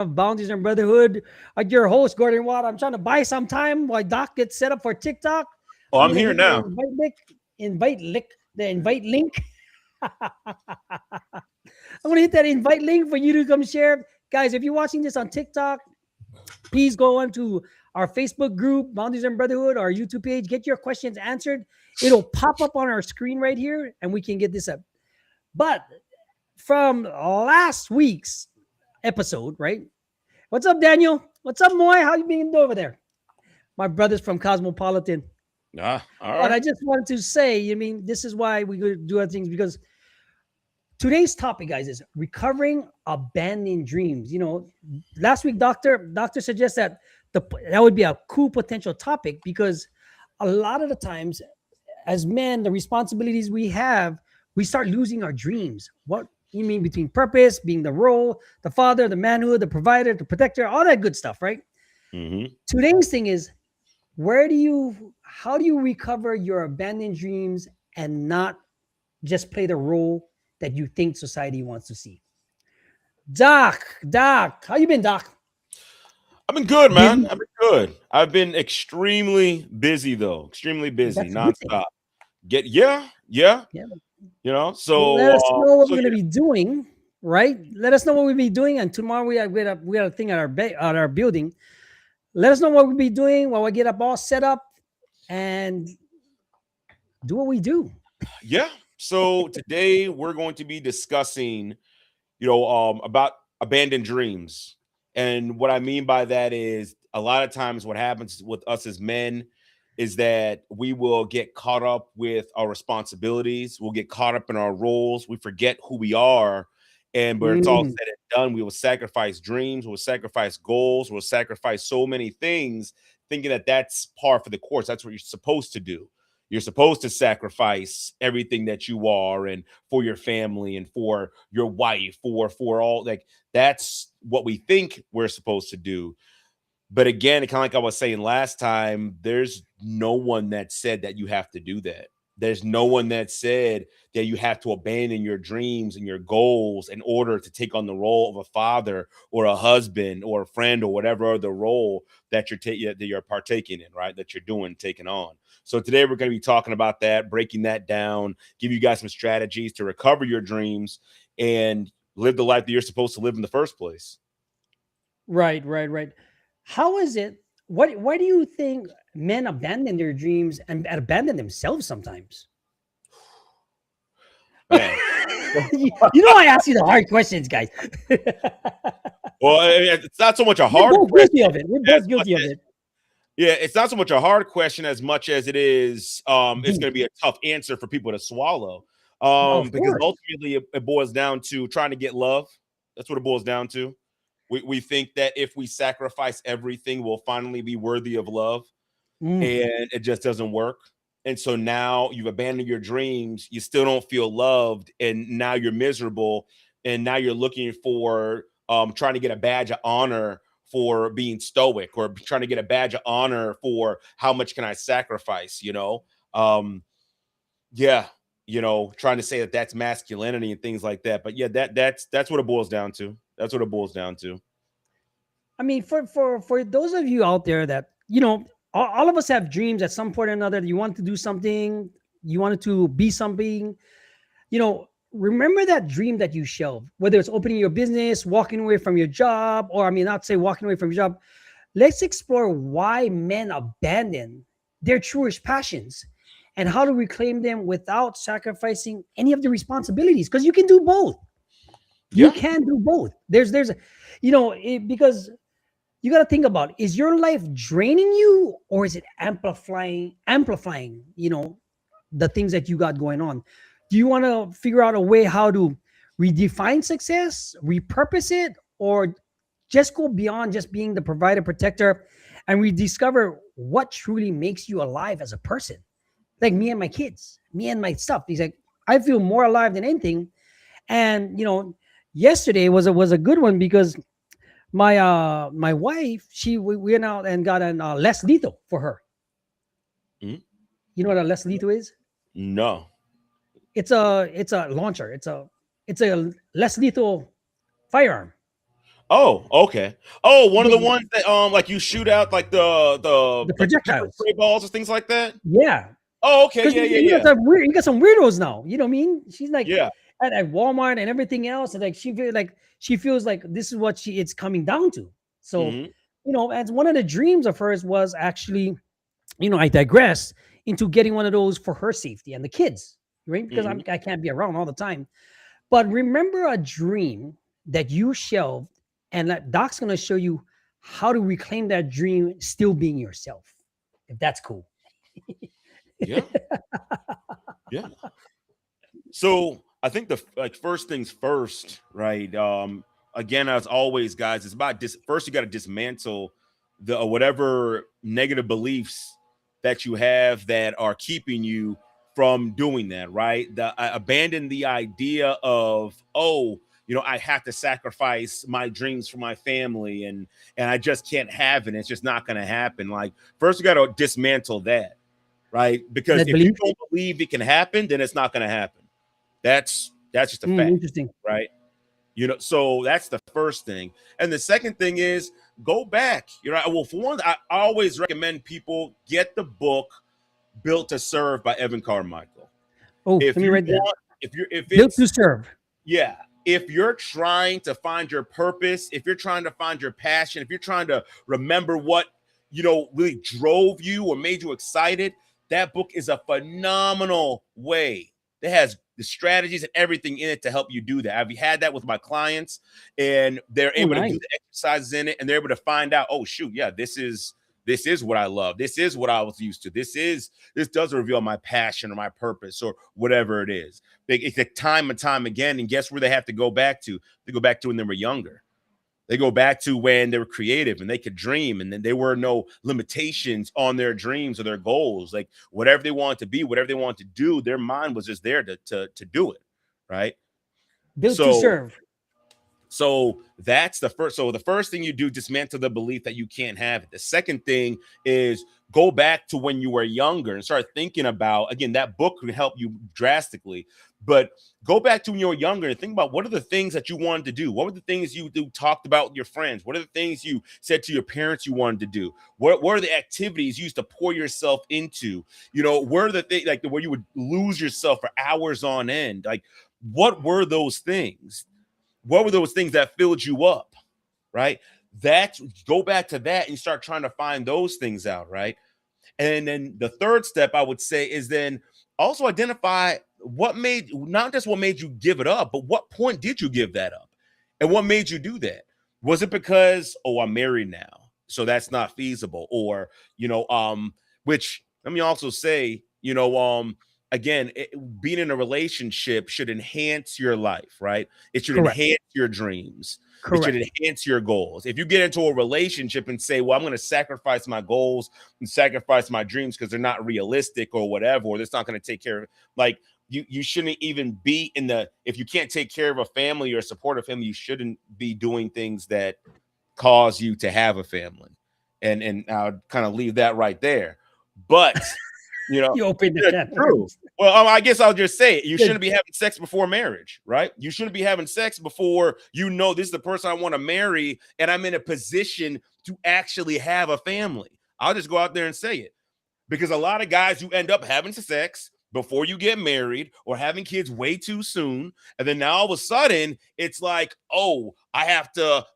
of Boundaries and Brotherhood. Your host, Gordon Watt. I'm trying to buy some time while Doc gets set up for TikTok. Oh, I'm I'm gonna here hit the now. invite link. I'm gonna hit that invite link for you to come share. Guys, if you're watching this on TikTok, please go on to our Facebook group, Boundaries and Brotherhood, our YouTube page. Get your questions answered. It'll pop up on our screen right here, and we can get this up. But from last week's episode, right? What's up, Daniel? What's up, Moy? How you been over there? My brothers from Cosmopolitan. All But I right. just wanted to say, I mean, this is why we do other things because today's topic, guys, is recovering abandoned dreams. Last week, doctor suggests that that would be a cool potential topic because a lot of the times, as men, the responsibilities we have, we start losing our dreams. What you mean between purpose, being the role, the father, the manhood, the provider, the protector, all that good stuff, right? Mm-hmm. Today's thing is how do you recover your abandoned dreams and not just play the role that you think society wants to see? Doc, how you been, Doc? I've been good, man. Busy? I've been good. I've been extremely busy though. Extremely busy, That's a good thing. nonstop. Yeah. Yeah. Let So, us know what so we're yeah, gonna be doing, right? Let us know what we'll be doing, and tomorrow we have a thing at our building. Let us know what we'll be doing while we get up all set up and do what we do. yeah. So today we're going to be discussing, about abandoned dreams. And what I mean by that is a lot of times what happens with us as men is that we will get caught up with our responsibilities. We'll get caught up in our roles. We forget who we are. And when it's all Mm, said and done, we will sacrifice dreams, we'll sacrifice goals, we'll sacrifice so many things, thinking that that's par for the course. That's what you're supposed to do. You're supposed to sacrifice everything that you are and for your family and for your wife, for all like that's what we think we're supposed to do. But again, kind of like I was saying last time, there's no one that said that you have to do that. There's no one that said that you have to abandon your dreams and your goals in order to take on the role of a father or a husband or a friend or whatever other role that you're partaking in, right? That you're doing, taking on. So today we're going to be talking about that, breaking that down, give you guys some strategies to recover your dreams and live the life that you're supposed to live in the first place. right. How is it? Why do you think men abandon their dreams and abandon themselves sometimes? Man. I ask you the hard questions, guys. Well, it's not so much a We're hard both guilty question of it. We're as both much guilty of as it. yeah, it's not so much a hard question as much as it is it's Deep. going to be a tough answer for people to swallow. Of Because course. ultimately it boils down to trying to get love. That's what it boils down to. We think that if we sacrifice everything, we'll finally be worthy of love, Mm, and it just doesn't work. And so now you've abandoned your dreams, you still don't feel loved, and now you're miserable, and now you're looking for trying to get a badge of honor for being stoic or trying to get a badge of honor for how much can I sacrifice, um yeah, trying to say that that's masculinity and things like that. But yeah, that's what it boils down to. That's what it boils down to. I mean, for those of you out there that all of us have dreams at some point or another. You want to do something, you wanted to be something. Remember that dream that you shelved, whether it's opening your business, walking away from your job, or I mean, not say walking away from your job. Let's explore why men abandon their truest passions and how to reclaim them without sacrificing any of the responsibilities. Because you can do both. You Yeah. can do both. Because you got to think about, is your life draining you or is it amplifying the things that you got going on? Do you want to figure out a way how to redefine success, repurpose it, or just go beyond just being the provider protector and rediscover what truly makes you alive as a person? Like me and my kids, me and my stuff. He's like, I feel more alive than anything. And yesterday was a good one because my wife, we went out and got an less lethal for her. Mhm. You know what a less lethal is? No. It's a launcher. It's a less lethal firearm. Oh, okay. Oh, one of the The, ones that like you shoot out like the like the pepper projectiles. spray balls or things like that. Yeah. Oh, okay. Because Yeah, yeah, you got yeah. some weird, you got some weirdos now. You know what I mean? She's like Yeah. at Walmart and everything else, and like she feels like this is what it's coming down to. So, Hmm. as one of the dreams of hers was actually, I digress into getting one of those for her safety and the kids, right? Because Hmm. I can't be around all the time. But remember a dream that you shelved, and that Doc's gonna show you how to reclaim that dream, still being yourself. If that's cool. Yeah. Yeah. So I think the like first things first, right? Again, as always, guys, it's about first you got to dismantle the whatever negative beliefs that you have that are keeping you from doing that, right? Abandon the idea of, oh, I have to sacrifice my dreams for my family, and I just can't have it. It's just not going to happen. Like first, you got to dismantle that, right? Because That if you belief. don't believe it can happen, then it's not going to happen. That's just a fact, Interesting. right? So that's the first thing. And the second thing is go back. Well, for one, I always recommend people get the book Built to Serve by Evan Carmichael. Oh, let If me you write that. want, if Built to it's serve. yeah, if you're trying to find your purpose, if you're trying to find your passion, if you're trying to remember what really drove you or made you excited, that book is a phenomenal way. It has the strategies and everything in it to help you do that. I've had that with my clients, and they're Oh, able to do nice. the exercises in it, and they're able to find out, oh shoot, yeah, this is what I love. This is what I was used to. This does reveal my passion or my purpose or whatever it is. It's like time and time again. And guess where they have to go back to? They go back to when they were younger. They go back to when they were creative and they could dream, and then there were no limitations on their dreams or their goals. Like whatever they wanted to be, whatever they wanted to do, their mind was just there to do it, right? Built to So serve. that's the first. So the first thing you do, dismantle the belief that you can't have it. The second thing is go back to when you were younger and start thinking about, again, that book can help you drastically, but go back to when you were younger and think about what are the things that you wanted to do? What were the things you talked about with your friends? What are the things you said to your parents you wanted to do? What are the activities you used to pour yourself into? Where are the things like where you would lose yourself for hours on end? Like, what were those things? What were those things that filled you up, right? Go back to that and start trying to find those things out, right? And then the third step I would say is then also identify not just what made you give it up, but what point did you give that up? And what made you do that? Was it because, oh, I'm married now, so that's not feasible? Or, which let me also say, again, being in a relationship should enhance your life, right? It should Correct. enhance your dreams. It should Correct. enhance your goals. If you get into a relationship and say, well, I'm going to sacrifice my goals and sacrifice my dreams because they're not realistic or whatever, or that's not going to take care of it, like you shouldn't even be if you can't take care of a family or a supportive family, you shouldn't be doing things that cause you to have a family. And I'll kind of leave that right there. But You opened the yeah, can. true. Well, I guess I'll just say it. You Yeah, shouldn't be having sex before marriage, right? You shouldn't be having sex before this is the person I want to marry, and I'm in a position to actually have a family. I'll just go out there and say it. Because a lot of guys, you end up having sex before you get married or having kids way too soon. And then now all of a sudden, it's like, oh,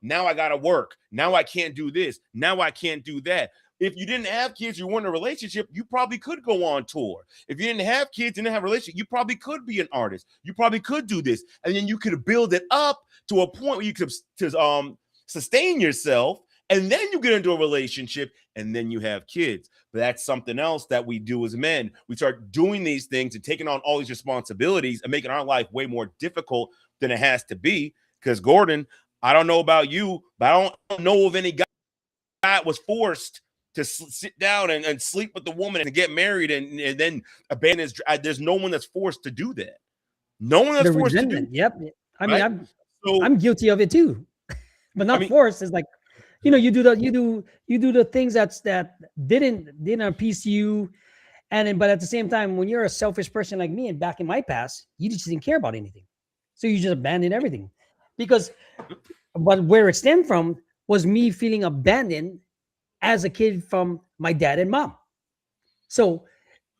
now I got to work. Now I can't do this. Now I can't do that. If you didn't have kids, you weren't in a relationship, you probably could go on tour. If you didn't have kids, didn't have a relationship, you probably could be an artist. You probably could do this. And then you could build it up to a point where you could sustain yourself. And then you get into a relationship and then you have kids. But that's something else that we do as men. We start doing these things and taking on all these responsibilities and making our life way more difficult than it has to be. Because Gordon, I don't know about you, but I don't know of any guy that was forced to sit down and sleep with the woman and get married and then abandon his. There's no one that's forced to do that. No one that's the forced to do resentment. Yep. I that, mean, right? So, I'm guilty of it too, but I not mean, forced. It's like, you do the things that didn't appease you, and then, but at the same time, when you're a selfish person like me, and back in my past, you just didn't care about anything, so you just abandon everything, because But where it stemmed from was me feeling abandoned as a kid from my dad and mom. So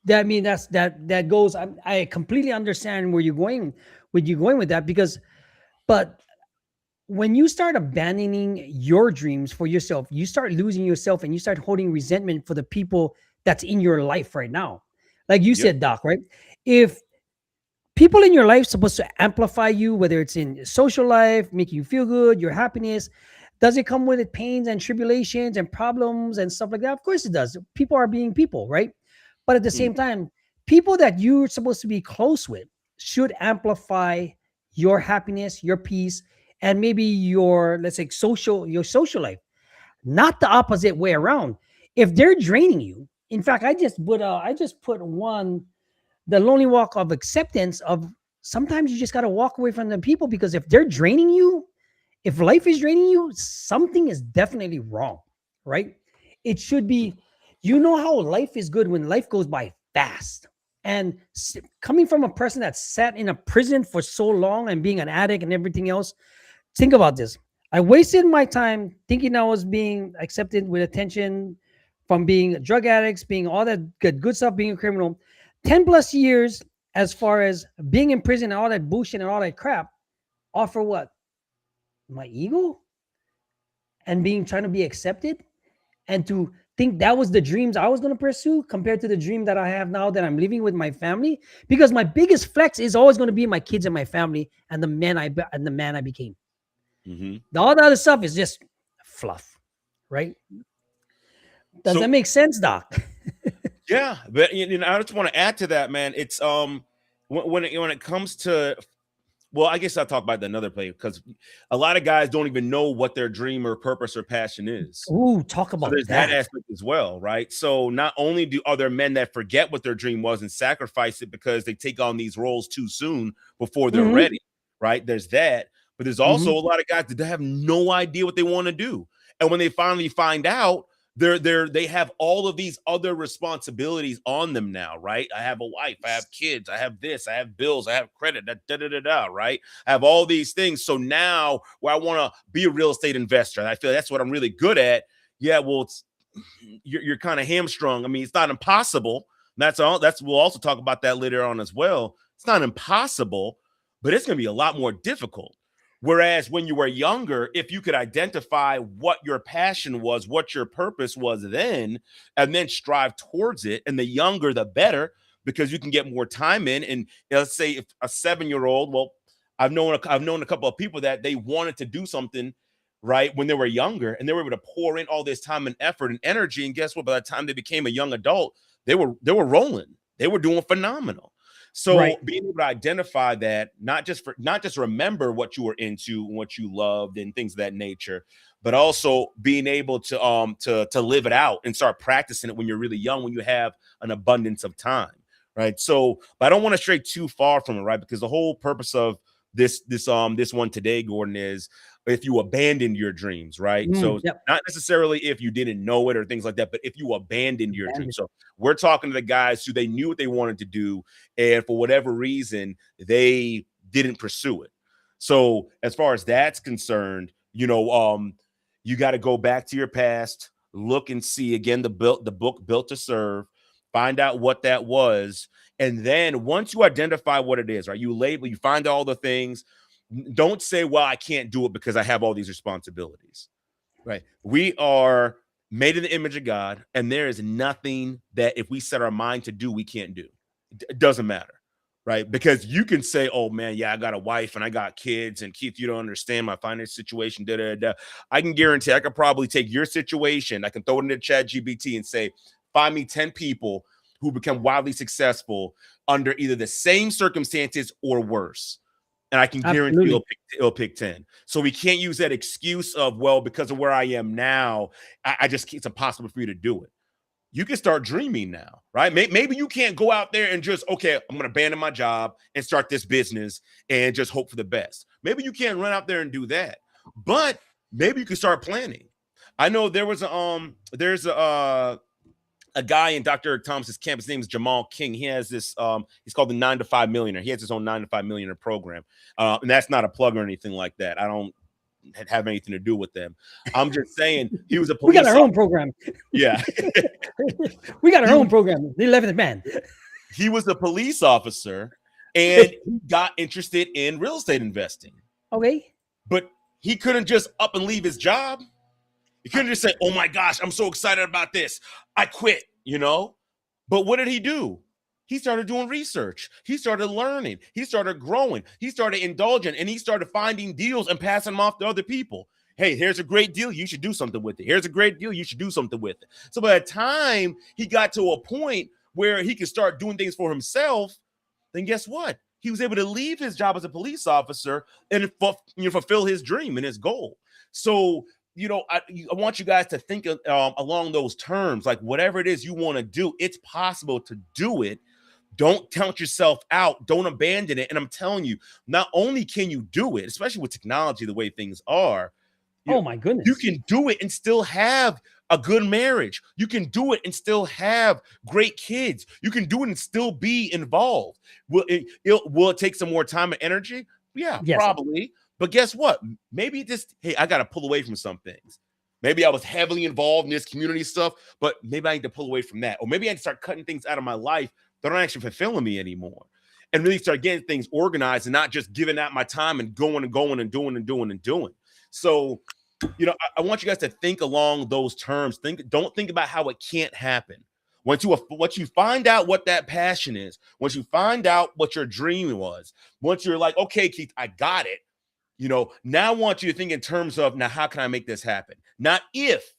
that, I mean, that goes. I completely understand where you're going with that, because, but when you start abandoning your dreams for yourself, you start losing yourself, and you start holding resentment for the people that's in your life right now. Like you Yep. said, Doc, right? If people in your life supposed to amplify you, whether it's in social life, make you feel good, your happiness, does it come with it pains and tribulations and problems and stuff like that? Of course it does. People are being people, right? But at the Mm. same time, people that you're supposed to be close with should amplify your happiness, your peace, and maybe your, let's say, social life, not the opposite way around. If they're draining you, in fact, I just put one, the lonely walk of acceptance of, sometimes you just got to walk away from the people, because if they're draining you, if life is draining you, something is definitely wrong, right? It should be, you know how life is good when life goes by fast. And coming from a person that sat in a prison for so long and being an addict and everything else, think about this. I wasted my time thinking I was being accepted with attention from being drug addicts, being all that good stuff, being a criminal. 10 plus years as far as being in prison and all that bullshit and all that crap. All for what? My ego and being trying to be accepted, and to think that was the dreams I was going to pursue compared to the dream that I have now that I'm living with my family. Because my biggest flex is always going to be my kids and my family and the man I became. Hmm. All the other stuff is just fluff, right? Does that So make sense, Doc? yeah, but I just want to add to that, man. It's when it comes to, well, I guess I'll talk about that another play, because a lot of guys don't even know what their dream or purpose or passion is. Ooh, talk So about there's that that. aspect as well, right? So not only are there men that forget what their dream was and sacrifice it because they take on these roles too soon before they're Mm-hmm. ready, right? There's that, but there's also Mm-hmm. a lot of guys that have no idea what they want to do, and when they finally find out, they have all of these other responsibilities on them now, right? I have a wife, I have kids, I have this, I have bills, I have credit, right? I have all these things. So now, where I want to be a real estate investor, and I feel that's what I'm really good at. Yeah, well, you're kind of hamstrung. I mean, it's not impossible. That's all. We'll also talk about that later on as well. It's not impossible, but it's going to be a lot more difficult. Whereas when you were younger, if you could identify what your passion was, what your purpose was then, and then strive towards it, and the younger the better, because you can get more time in. And let's say if a 7-year-old, well, I've known a couple of people that they wanted to do something right when they were younger, and they were able to pour in all this time and effort and energy, and guess what, by the time they became a young adult, they were rolling, they were doing phenomenal. So Right. being able to identify that, not just remember what you were into and what you loved and things of that nature, but also being able to live it out and start practicing it when you're really young, when you have an abundance of time, right? So but I don't want to stray too far from it, right? Because the whole purpose of this one today, Gordon, is if you abandoned your dreams, right? So Yep. not necessarily if you didn't know it or things like that, but if you abandoned your dream. Bandit. So we're talking to the guys who they knew what they wanted to do, and for whatever reason, they didn't pursue it. So as far as that's concerned, you got to go back to your past, look and see again the book Built to Serve, find out what that was, and then once you identify what it is, right, you label, you find all the things. Don't say, well, I can't do it because I have all these responsibilities, right? We are made in the image of God, and there is nothing that if we set our mind to do, we can't do. It doesn't matter, right? Because you can say, oh man, yeah, I got a wife and I got kids, and Keith, you don't understand my financial situation. Da, da, da. I can guarantee I could probably take your situation, I can throw it into Chat GBT and say, find me 10 people who become wildly successful under either the same circumstances or worse, and I can guarantee Absolutely. it'll pick 10. So we can't use that excuse of, well, because of where I am now, I just it's impossible for you to do it. You can start dreaming now, right? Maybe you can't go out there and just, okay, I'm going to abandon my job and start this business and just hope for the best. Maybe you can't run out there and do that, but maybe you can start planning. I know there's a guy in Dr. Eric Thomas's camp. His name is Jamal King. He has this, he's called the 9 to 5 Millionaire. He has his own 9 to 5 Millionaire program. And that's not a plug or anything like that. I don't have anything to do with them. I'm just saying he was a We got police our own officer. program. Yeah. We got our He own was, program. The 11th man. he was a police officer and he got interested in real estate investing. Okay. But he couldn't just up and leave his job. He couldn't just say, "Oh my gosh, I'm so excited about this. I quit," you know? But what did he do? He started doing research. He started learning. He started growing. He started indulging, and he started finding deals and passing them off to other people. Hey, here's a great deal. You should do something with it. Here's a great deal. You should do something with it. So by the time he got to a point where he could start doing things for himself, then guess what? He was able to leave his job as a police officer and fulfill his dream and his goal. So, I want you guys to think along those terms. Like whatever it is you want to do, it's possible to do it. Don't count yourself out. Don't abandon it. And I'm telling you, not only can you do it, especially with technology, the way things are, My goodness. you can do it and still have a good marriage. You can do it and still have great kids. You can do it and still be involved. Will it take some more time and energy? Yeah, Yes. probably. But guess what? Maybe hey, I got to pull away from some things. Maybe I was heavily involved in this community stuff, but maybe I need to pull away from that. Or maybe I need to start cutting things out of my life that aren't actually fulfilling me anymore. And really start getting things organized and not just giving out my time and going and going and doing and doing and doing. So, I want you guys to think along those terms. Don't think about how it can't happen. Once you find out what that passion is, once you find out what your dream was, once you're like, okay, Keith, I got it. Now I want you to think in terms of, now, how can I make this happen? Not if,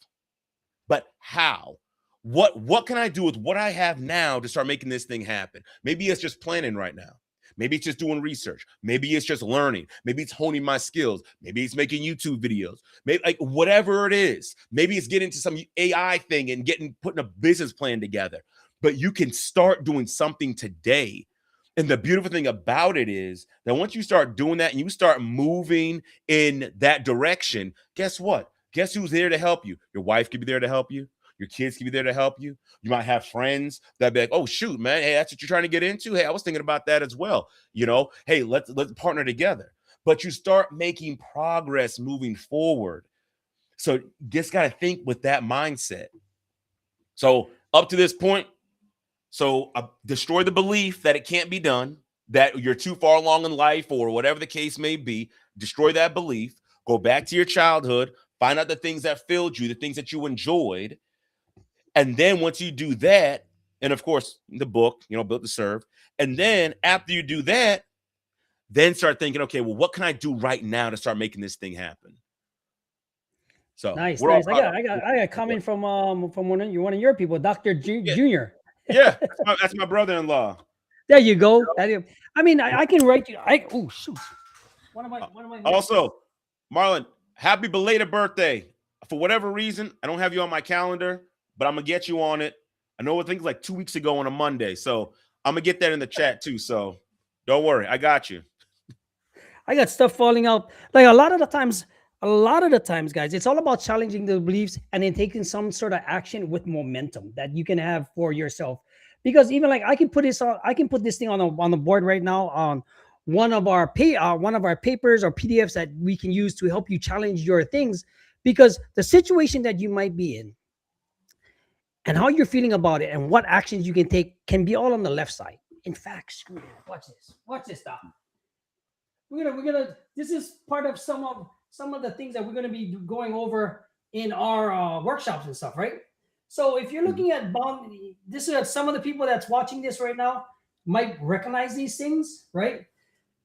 but how. What can I do with what I have now to start making this thing happen? Maybe it's just planning right now. Maybe it's just doing research. Maybe it's just learning. Maybe it's honing my skills. Maybe it's making YouTube videos. Maybe like whatever it is. Maybe it's getting into some AI thing and putting a business plan together. But you can start doing something today. And the beautiful thing about it is that once you start doing that and you start moving in that direction, guess what? Guess who's there to help you? Your wife could be there to help you. Your kids can be there to help you. You might have friends that be like, "Oh, shoot, man. Hey, that's what you're trying to get into. Hey, I was thinking about that as well. Hey, let's partner together." But you start making progress moving forward. So just got to think with that mindset. So up to this point, destroy the belief that it can't be done, that you're too far along in life or whatever the case may be. Destroy that belief. Go back to your childhood. Find out the things that filled you, the things that you enjoyed. And then once you do that, and of course, the book, Built to Serve. And then after you do that, then start thinking, okay, well, what can I do right now to start making this thing happen? So nice. I got a comment from one of your people, Dr. Junior. Yeah, that's my brother-in-law. There you go. I mean, I can write you. Oh shoot. One of my. Also, Marlon, happy belated birthday. For whatever reason, I don't have you on my calendar, but I'm gonna get you on it. I know it things like 2 weeks ago on a Monday, so I'm gonna get that in the chat too. So don't worry, I got you. I got stuff falling out. Like a lot of the times, guys, it's all about challenging the beliefs and then taking some sort of action with momentum that you can have for yourself. Because even like I can put this thing on the board right now on one of our papers or PDFs that we can use to help you challenge your things. Because the situation that you might be in and how you're feeling about it and what actions you can take can be all on the left side. In fact, screw it. Watch this stuff. We're gonna. This is part of some of the things that we're gonna be going over in our workshops and stuff, right? So if you're looking at this is some of the people that's watching this right now might recognize these things, right?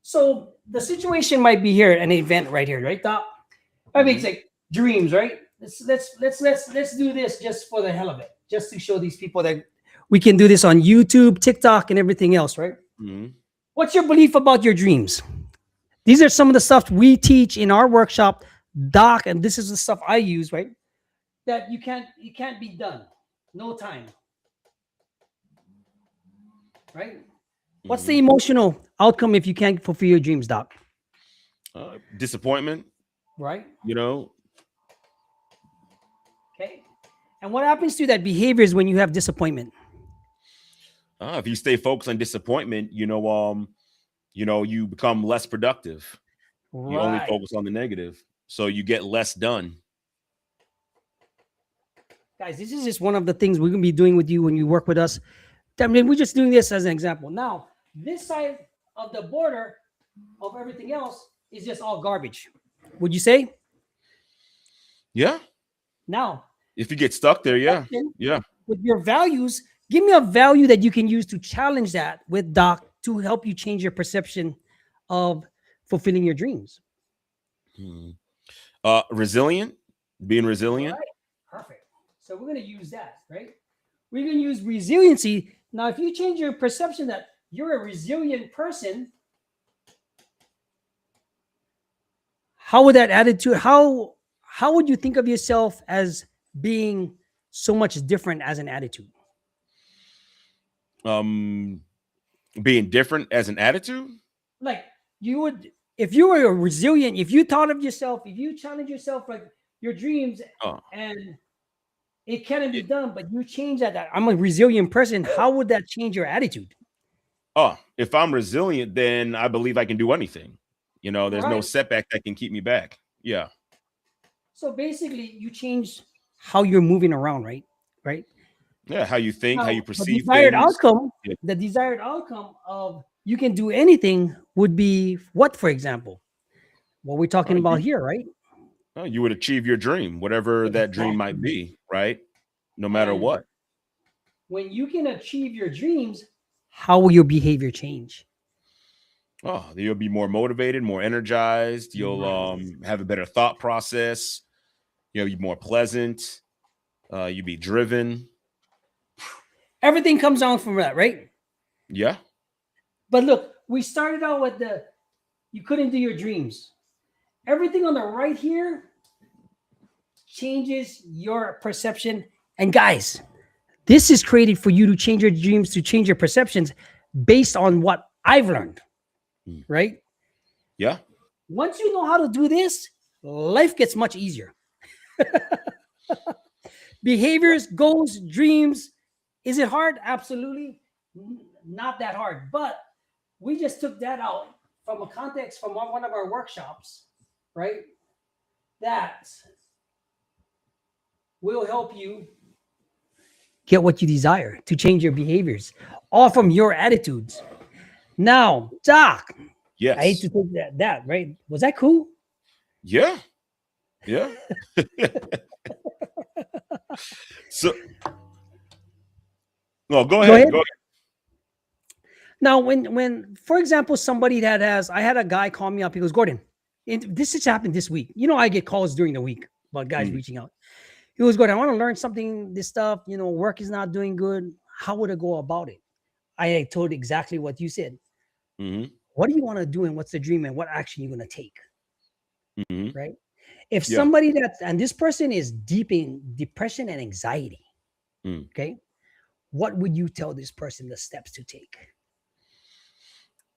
So the situation might be here, an event right here, right, Doc? I mean, it's like dreams, right? Let's do this just for the hell of it, just to show these people that we can do this on YouTube, TikTok, and everything else, right? Mm-hmm. What's your belief about your dreams? These are some of the stuff we teach in our workshop, Doc, and this is the stuff I use, right? That it can't be done. No time. Right? Mm-hmm. What's the emotional outcome if you can't fulfill your dreams, Doc? Disappointment. Right? Okay. And what happens to that behaviors when you have disappointment? If you stay focused on disappointment, you become less productive. Right. You only focus on the negative. So you get less done. Guys, this is just one of the things we're going to be doing with you when you work with us. I mean, we're just doing this as an example. Now, this side of the border of everything else is just all garbage. Would you say? Yeah. Now, If you get stuck there, yeah. Yeah. with your values, give me a value that you can use to challenge that with Doc to help you change your perception of fulfilling your dreams. Resilient, being All resilient. right. Perfect. So we're going to use that, right? We're going to use resiliency. Now, if you change your perception that you're a resilient person, how would that attitude, how would you think of yourself as being so much different as an attitude? Being different as an attitude. Like you would, if you were a resilient, if you thought of yourself, if you challenge yourself, like your dreams, and it can't be done, but you change that I'm a resilient person, how would that change your attitude? If I'm resilient, then I believe I can do anything. You know, there's no setback that can keep me back. Yeah. So basically, you change how you're moving around, right? Right. Yeah, how you think, Now, how you perceive the desired things. outcome, the desired outcome of you can do anything would be what, for example? What we're talking about here, right? You would achieve your dream, whatever that dream might be, right? No matter what. When you can achieve your dreams, how will your behavior change? You'll be more motivated, more energized. You'll have a better thought process. You'll be more pleasant. You'll be driven. Everything comes down from that, right? Yeah. But look, we started out with you couldn't do your dreams. Everything on the right here changes your perception. And guys, this is created for you to change your dreams, to change your perceptions based on what I've learned, right? Yeah. Once you know how to do this, life gets much easier. Behaviors, goals, dreams. Is it hard? Absolutely not that hard. But we just took that out from a context from one of our workshops, right? That will help you get what you desire, to change your behaviors, all from your attitudes. Now, Doc, yes, I hate to take that, right? Was that cool? Yeah. Yeah. So, no, go ahead. Go ahead. Now, when, for example, somebody that I had a guy call me up. He goes, Gordon, this has happened this week. You know, I get calls during the week about guys reaching out. He was Gordon, I want to learn something, this stuff, you know, work is not doing good. How would I go about it? I told exactly what you said. What do you want to do and what's the dream and what action you're going to take? Right? If somebody and this person is deep in depression and anxiety, okay, what would you tell this person the steps to take?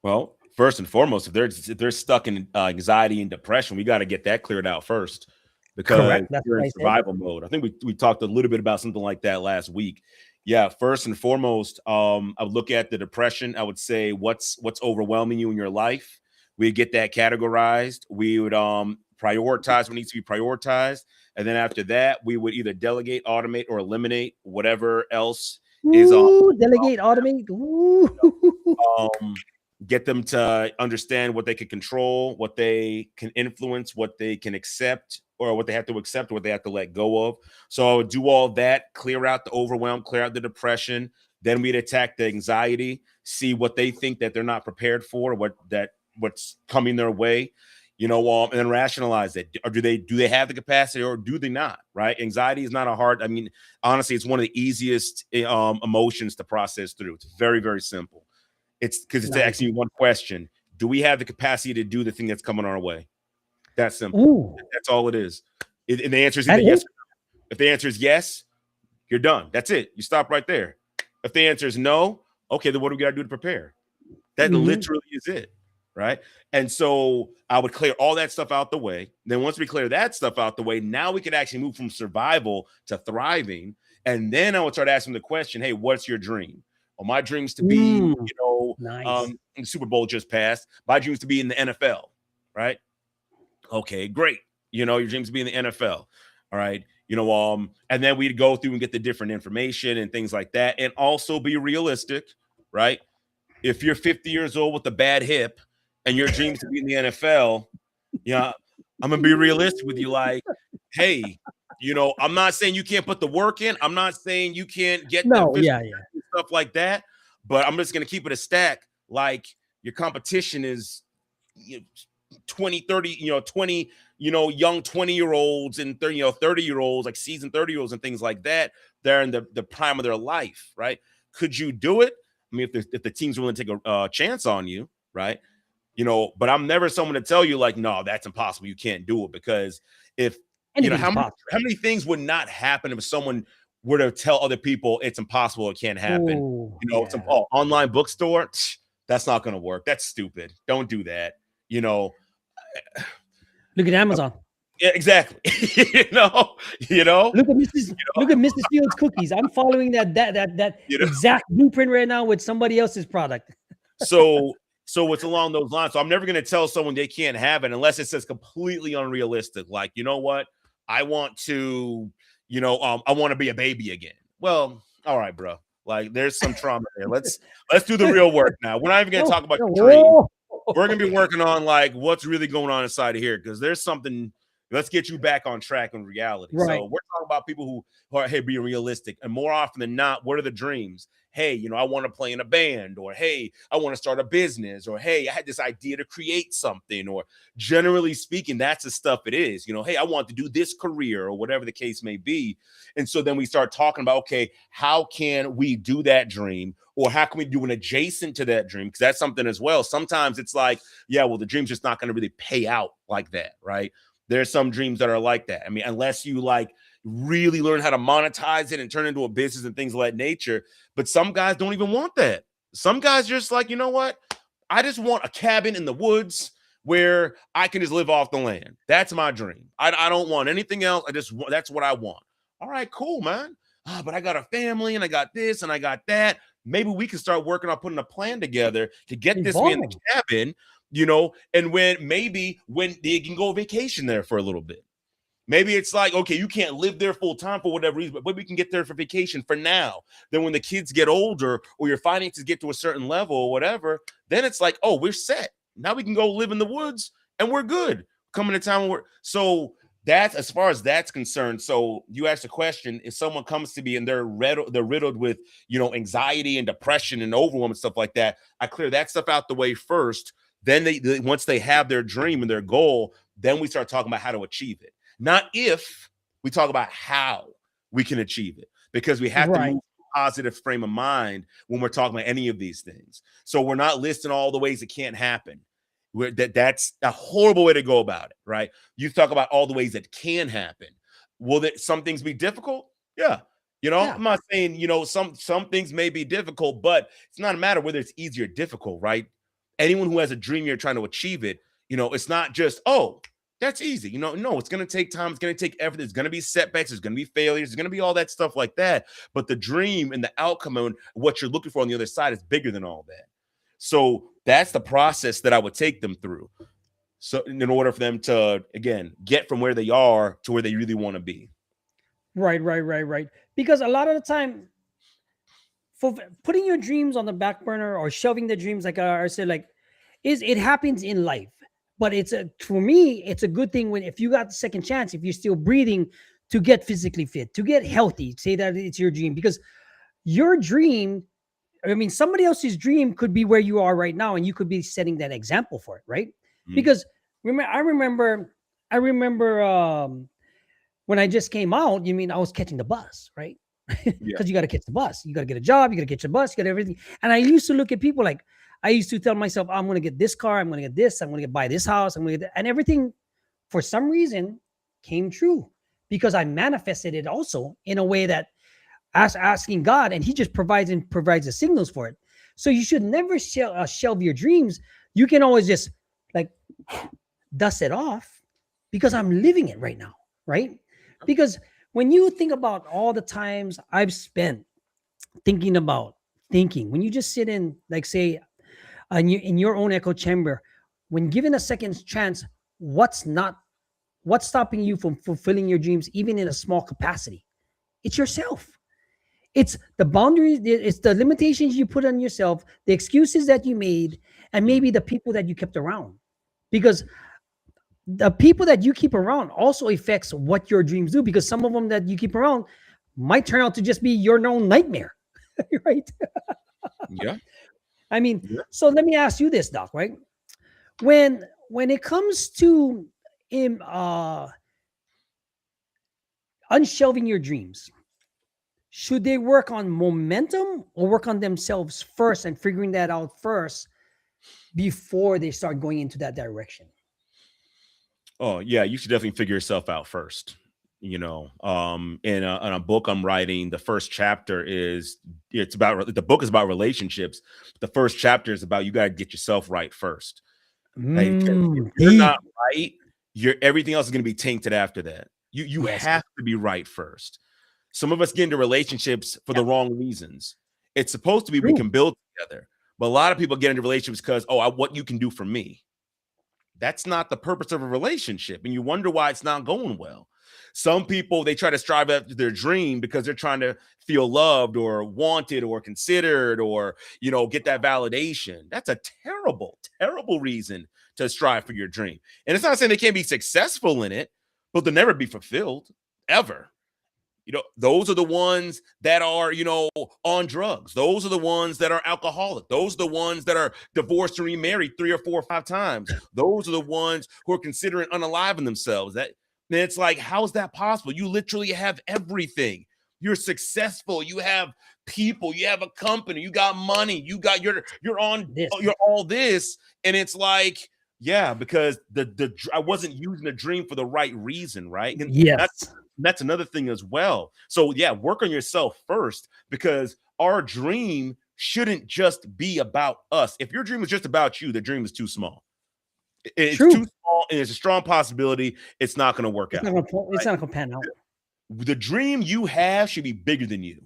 Well, first and foremost, if they're stuck in anxiety and depression, we got to get that cleared out first, because they're in survival mode. I think we talked a little bit about something like that last week. Yeah, first and foremost, I would look at the depression. I would say what's overwhelming you in your life. We get that categorized. We would prioritize what needs to be prioritized, and then after that, we would either delegate, automate, or eliminate whatever else is delegate, automate. Get them to understand what they can control, what they can influence, what they can accept, or what they have to accept, or what they have to let go of. So I would do all that, clear out the overwhelm, clear out the depression. Then we'd attack the anxiety, see what they think that they're not prepared for, what's coming their way, you know, and then rationalize it. Or do they have the capacity, or do they not? Right? Anxiety is not a hard. I mean, honestly, it's one of the easiest emotions to process through. It's very, very simple. It's because it's asking you one question: do we have the capacity to do the thing that's coming our way? That's simple. Ooh. That's all it is. And the answer is either yes or no. If the answer is yes, you're done. That's it. You stop right there. If the answer is no, okay, then what do we got to do to prepare? That literally is it, right? And so I would clear all that stuff out the way. Then once we clear that stuff out the way, now we could actually move from survival to thriving. And then I would start asking the question, hey, what's your dream? Well, my dreams to be, you know, the Super Bowl just passed. My dreams to be in the NFL, right? Okay, great. You know, your dreams to be in the NFL. All right. You know, and then we'd go through and get the different information and things like that. And also be realistic, right? If you're 50 years old with a bad hip and your dreams to be in the NFL, yeah, I'm gonna be realistic with you. Like, hey, you know, I'm not saying you can't put the work in. I'm not saying you can't get the No, physical yeah, yeah. stuff like that. But I'm just gonna keep it a stack. Like your competition is you know, 20, 30, 20, young 20-year-olds and 30, 30-year-olds, like seasoned 30-year-olds and things like that. They're in the prime of their life, right? Could you do it? I mean, if the team's willing to take a chance on you, right? But I'm never someone to tell you like, no, that's impossible. You can't do it because if Anything's how possible. many things would not happen if someone were to tell other people it's impossible, it can't happen. Oh, Some yeah. online bookstore, that's not going to work. That's stupid. Don't do that. Look at Amazon. Yeah, exactly. you know, you know, Look at Mrs. Fields cookies. I'm following that exact blueprint right now with somebody else's product. So it's along those lines. So I'm never going to tell someone they can't have it unless it says completely unrealistic. Like, you know what? I want to, I want to be a baby again. Well, all right, bro. Like, there's some trauma there. Let's do the real work now. We're not even going to talk about your dream. We're going to be working on like what's really going on inside of here because there's something. Let's get you back on track in reality. Right. So we're talking about people who are, hey, being realistic. And more often than not, what are the dreams? Hey, I want to play in a band, or hey, I want to start a business, or hey, I had this idea to create something, or generally speaking, that's the stuff it is. Hey, I want to do this career or whatever the case may be. And so then we start talking about, okay, how can we do that dream? Or how can we do an adjacent to that dream? Because that's something as well. Sometimes it's like, yeah, well, the dream's just not going to really pay out like that, right? There's some dreams that are like that. I mean, unless you like really learn how to monetize it and turn it into a business and things of that nature. But some guys don't even want that. Some guys just like, you know what? I just want a cabin in the woods where I can just live off the land. That's my dream. I don't want anything else. That's what I want. All right, cool, man. But I got a family and I got this and I got that. Maybe we can start working on putting a plan together to get this man in the cabin, and when they can go vacation there for a little bit. Maybe it's like, okay, you can't live there full time for whatever reason, but we can get there for vacation for now. Then when the kids get older or your finances get to a certain level or whatever, then it's like, oh, we're set. Now we can go live in the woods and we're good. Coming to town. So that's as far as that's concerned. So you asked a question, if someone comes to me and they're riddled with, anxiety and depression and overwhelm and stuff like that, I clear that stuff out the way first. Then once they have their dream and their goal, then we start talking about how to achieve it. Not if, we talk about how we can achieve it, because we have to move a positive frame of mind when we're talking about any of these things. So we're not listing all the ways it can't happen. That's a horrible way to go about it, right? You talk about all the ways that can happen. Will some things be difficult? Yeah. I'm not saying, some things may be difficult, but it's not a matter whether it's easy or difficult, right? Anyone who has a dream, you're trying to achieve it, it's not just, oh, that's easy. No, it's going to take time. It's going to take effort. There's going to be setbacks. There's going to be failures. There's going to be all that stuff like that. But the dream and the outcome and what you're looking for on the other side is bigger than all that. So that's the process that I would take them through. So in order for them to, again, get from where they are to where they really want to be. Right. Because a lot of the time, for putting your dreams on the back burner or shoving the dreams, like I said, like, it happens in life. But for me, it's a good thing if you got the second chance, if you're still breathing, to get physically fit, to get healthy, say that it's your dream, because your dream, I mean, somebody else's dream could be where you are right now, and you could be setting that example for it, right? Mm-hmm. Because I remember when I just came out, I was catching the bus, right? Because you got to catch the bus, you got to get a job, you got to get your bus, you got everything. And I used to look at people like, I used to tell myself, I'm going to get this car, I'm going to get this, I'm going to buy this house, I'm going to get that. And everything, for some reason, came true because I manifested it also in a way that asking God, and He just provides the signals for it. So you should never shelve your dreams. You can always just like dust it off, because I'm living it right now, right? Because when you think about all the times I've spent thinking, when you just sit in, like, say, in your own echo chamber, when given a second chance, what's not What's stopping you from fulfilling your dreams, even in a small capacity? It's yourself. It's the boundaries, it's the limitations you put on yourself, the excuses that you made, and Mm. maybe the people that you kept around. Because the people that you keep around also affects what your dreams do, because some of them that you keep around might turn out to just be your own nightmare. Right? Yeah. I mean, Yeah. so let me ask you this, Doc, right? When it comes to in unshelving your dreams, should they work on momentum or work on themselves first and figuring that out first before they start going into that direction? Oh yeah, you should definitely figure yourself out first. In a book I'm writing, the first chapter is it's about the book is about relationships. The first chapter is about you got to get yourself right first. Like, 'cause if you're Deep. not right, you're everything else is going to be tainted after that. You Yes. have to be right first. Some of us get into relationships for the Yeah. wrong reasons. It's supposed to be we True. can build together, but a lot of people get into relationships because what you can do for me. That's not the purpose of a relationship, and you wonder why it's not going well. Some people, they try to strive after their dream because they're trying to feel loved or wanted or considered or get that validation. That's a terrible, terrible reason to strive for your dream. And it's not saying they can't be successful in it, but they'll never be fulfilled ever. Those are the ones that are, on drugs. Those are the ones that are alcoholic. Those are the ones that are divorced and remarried 3 or 4 or 5 times. Those are the ones who are considering unaliving themselves. Then it's like, how is that possible? You literally have everything. You're successful. You have people. You have a company. You got money. This. You're all this, and it's like, yeah, because I wasn't using the dream for the right reason, right? And Yes. that's another thing as well. So yeah, work on yourself first, because our dream shouldn't just be about us. If your dream is just about you, the dream is too small. It's True. too small, and there's a strong possibility it's not going to work It's out. not gonna. It's Right? not gonna pan out. The dream you have should be bigger than you.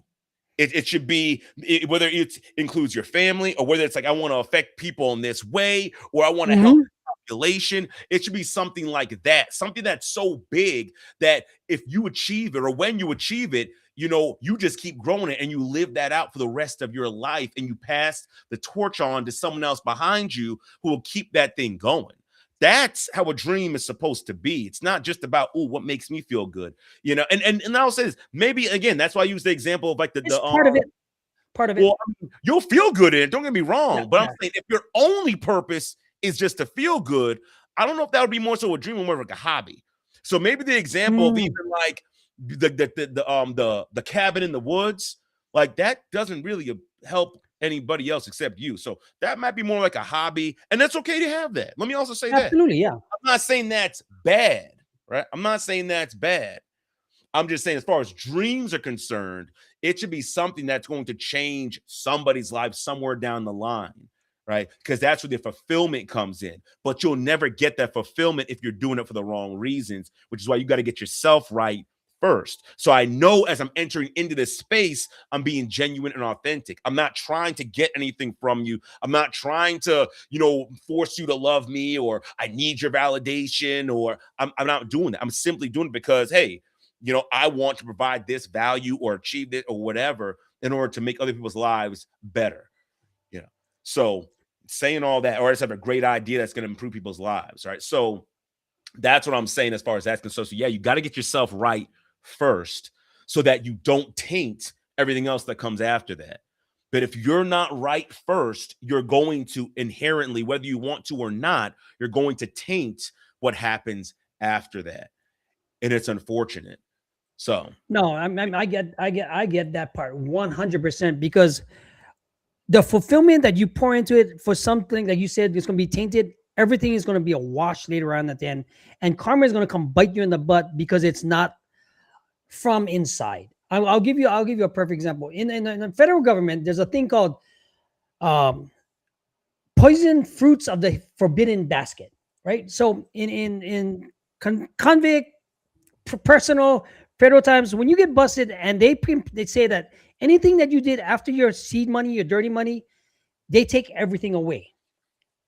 It should be, whether it includes your family or whether it's like, I want to affect people in this way, or I want to help Mm-hmm. the population. It should be something like that, something that's so big that if you achieve it, or when you achieve it, you just keep growing it and you live that out for the rest of your life, and you pass the torch on to someone else behind you who will keep that thing going. That's how a dream is supposed to be. It's not just about, oh, what makes me feel good, and I'll say this, maybe again, that's why I use the example of like It's part of it. Part of it. well, I mean, you'll feel good in it, don't get me Yeah. wrong, but I'm Yeah. saying if your only purpose is just to feel good, I don't know if that would be more so a dream or more like a hobby. So maybe the example of even Mm. like the cabin in the woods, like that doesn't really help anybody else except you. So that might be more like a hobby, and that's okay to have that. Let me also say that Absolutely. Yeah. I'm not saying that's bad, right? I'm not saying that's bad. I'm just saying, as far as dreams are concerned, it should be something that's going to change somebody's life somewhere down the line, right? Because that's where the fulfillment comes in. But you'll never get that fulfillment if you're doing it for the wrong reasons, which is why you got to get yourself right first. So I know as I'm entering into this space, I'm being genuine and authentic. I'm not trying to get anything from you. I'm not trying to, force you to love me, or I need your validation, or I'm not doing that. I'm simply doing it because, hey, I want to provide this value or achieve it or whatever in order to make other people's lives better. So saying all that, or I just have a great idea that's going to improve people's lives, right? So that's what I'm saying as far as that's concerned. So yeah, you got to get yourself right first so that you don't taint everything else that comes after that. But if you're not right first, you're going to inherently, whether you want to or not, you're going to taint what happens after that. And it's unfortunate. So No, I get that part 100%, because the fulfillment that you pour into it for something that you said is going to be tainted, everything is going to be a wash later on at the end, and karma is going to come bite you in the butt because it's not from inside. I'll give you a perfect example. In the federal government, there's a thing called um, poison fruits of the forbidden basket, right? So convict, personal, federal times, when you get busted and they say that anything that you did after your seed money, your dirty money, they take everything away.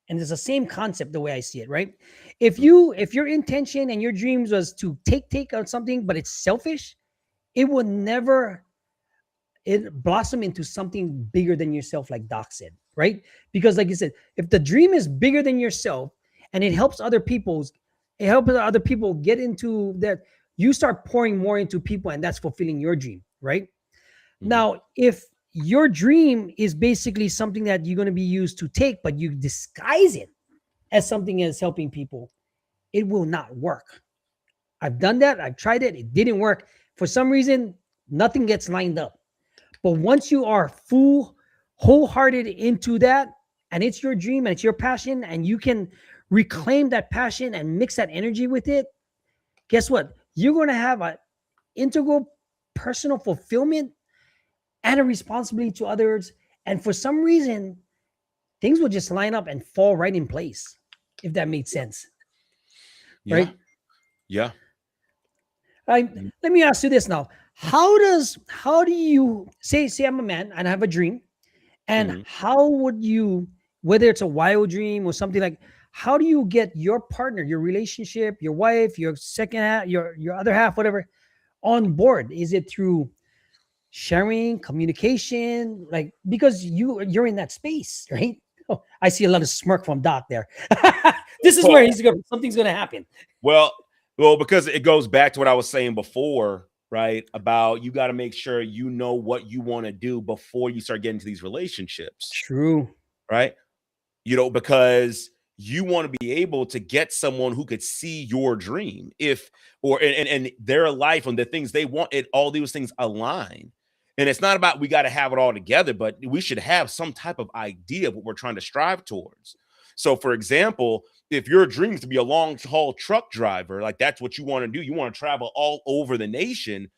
And it's the same concept the way I see it, right? If your intention and your dreams was to take on something, but it's selfish, it will never it blossom into something bigger than yourself, like Doc said, right? Because like you said, if the dream is bigger than yourself and it helps other people get into that, you start pouring more into people, and that's fulfilling your dream, right? Mhm. Now, if your dream is basically something that you're going to be used to take, but you disguise it as something as helping people, it will not work. I've done that. I've tried it. It didn't work. For some reason, nothing gets lined up. But once you are wholehearted into that, and it's your dream and it's your passion, and you can reclaim that passion and mix that energy with it, guess what? You're going to have an integral personal fulfillment and a responsibility to others. And for some reason, things will just line up and fall right in place, if that made sense. Yeah. Right? Yeah. Let me ask you this now. How do you say I'm a man and I have a dream, and Mhm. how would you, whether it's a wild dream or something, like, how do you get your partner, your relationship, your wife, your second half, your other half, whatever, on board? Is it through sharing, communication, like, because you're in that space, right? Oh, I see a lot of smirk from Doc there. This is where something's gonna happen. Well, because it goes back to what I was saying before, right? About you got to make sure you know what you want to do before you start getting into these relationships, True. right? Because you want to be able to get someone who could see your dream, if or and their life and the things they want, it all these things align. And it's not about we got to have it all together, but we should have some type of idea of what we're trying to strive towards. So, for example, if your dream is to be a long haul truck driver, like that's what you want to do, you want to travel all over the nation,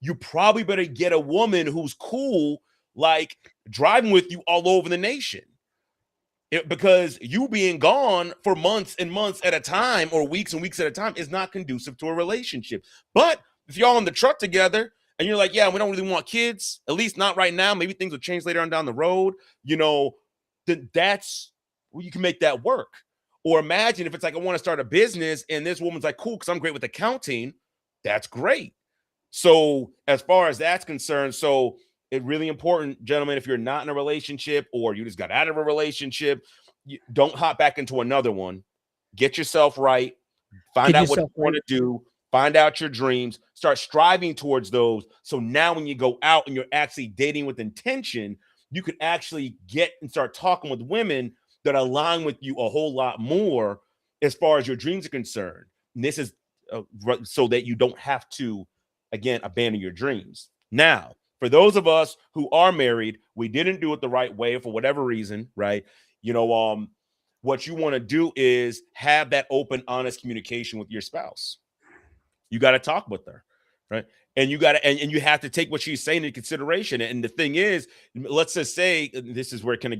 you probably better get a woman who's cool, like driving with you all over the nation. Because you being gone for months and months at a time, or weeks and weeks at a time, is not conducive to a relationship. But if y'all in the truck together and you're like, yeah, we don't really want kids, at least not right now, maybe things will change later on down the road, then that's you can make that work. Or imagine if it's like, I want to start a business and this woman's like, cool, because I'm great with accounting. That's great. So as far as that's concerned, so it's really important, gentlemen, if you're not in a relationship or you just got out of a relationship, don't hop back into another one. Get yourself right. Find Get out what yourself you want right. to do. Find out your dreams. Start striving towards those. So now when you go out and you're actually dating with intention, you can actually get and start talking with women that align with you a whole lot more as far as your dreams are concerned. And this is so that you don't have to, again, abandon your dreams. Now, for those of us who are married, we didn't do it the right way for whatever reason, right? What you want to do is have that open, honest communication with your spouse. You got to talk with her, right? And you got to, and you have to take what she's saying into consideration. And the thing is, let's just say this is where it can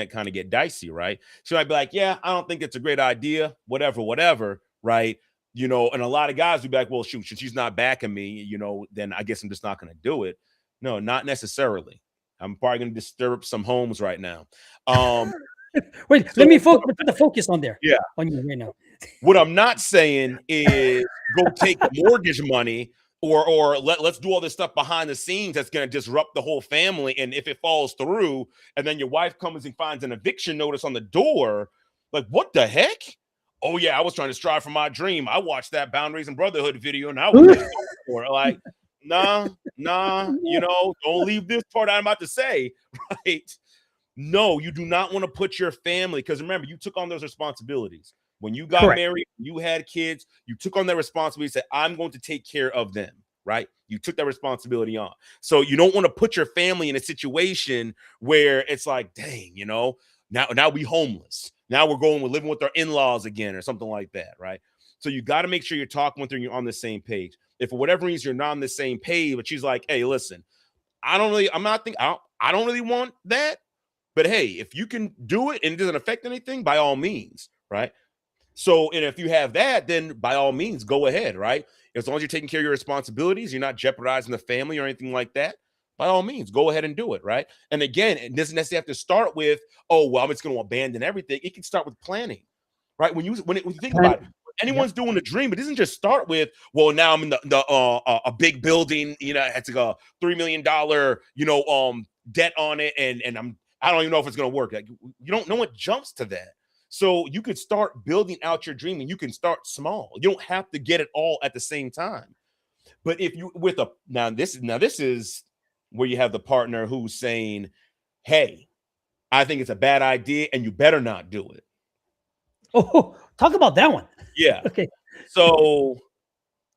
kind of get dicey, right? She might be like, yeah, I don't think it's a great idea, whatever, right? And a lot of guys will be like, well, shoot, since she's not backing me, then I guess I'm just not going to do it. No, not necessarily. I'm probably going to disturb some homes right now. Wait, So let me put the focus on there. yeah, On you right now. what I'm not saying is go take mortgage money or let's do all this stuff behind the scenes that's going to disrupt the whole family. And if it falls through and then your wife comes and finds an eviction notice on the door, like, what the heck? Oh, yeah, I was trying to strive for my dream. I watched that Boundaries and Brotherhood video and I was just going for it. Like, nah, don't leave this part I'm about to say, right? No, you do not want to put your family, because remember, you took on those responsibilities. When you got Correct. married, you had kids, you took on that responsibility, said, I'm going to take care of them, right? You took that responsibility on. So you don't want to put your family in a situation where it's like, dang, now we homeless. Now we're living with our in-laws again or something like that, right? So you got to make sure you're talking with her and you're on the same page. If for whatever reason you're not on the same page, but she's like, hey, listen, I don't really want that. But hey, if you can do it and it doesn't affect anything, by all means, right? So, and if you have that, then by all means, go ahead, right? As long as you're taking care of your responsibilities, you're not jeopardizing the family or anything like that, by all means, go ahead and do it, right? And again, it doesn't necessarily have to start with, oh, well, I'm just going to abandon everything. It can start with planning, right? When you think about it, when anyone's doing a dream, it doesn't just start with, well, now I'm in a big building, you know, it's like a $3 million, debt on it, and I don't even know if it's going to work. Like, you don't know what jumps to that. So you could start building out your dream, and you can start small. You don't have to get it all at the same time. But if you now this is where you have the partner who's saying, hey, I think it's a bad idea and you better not do it. Oh, talk about that one. Yeah. Okay. So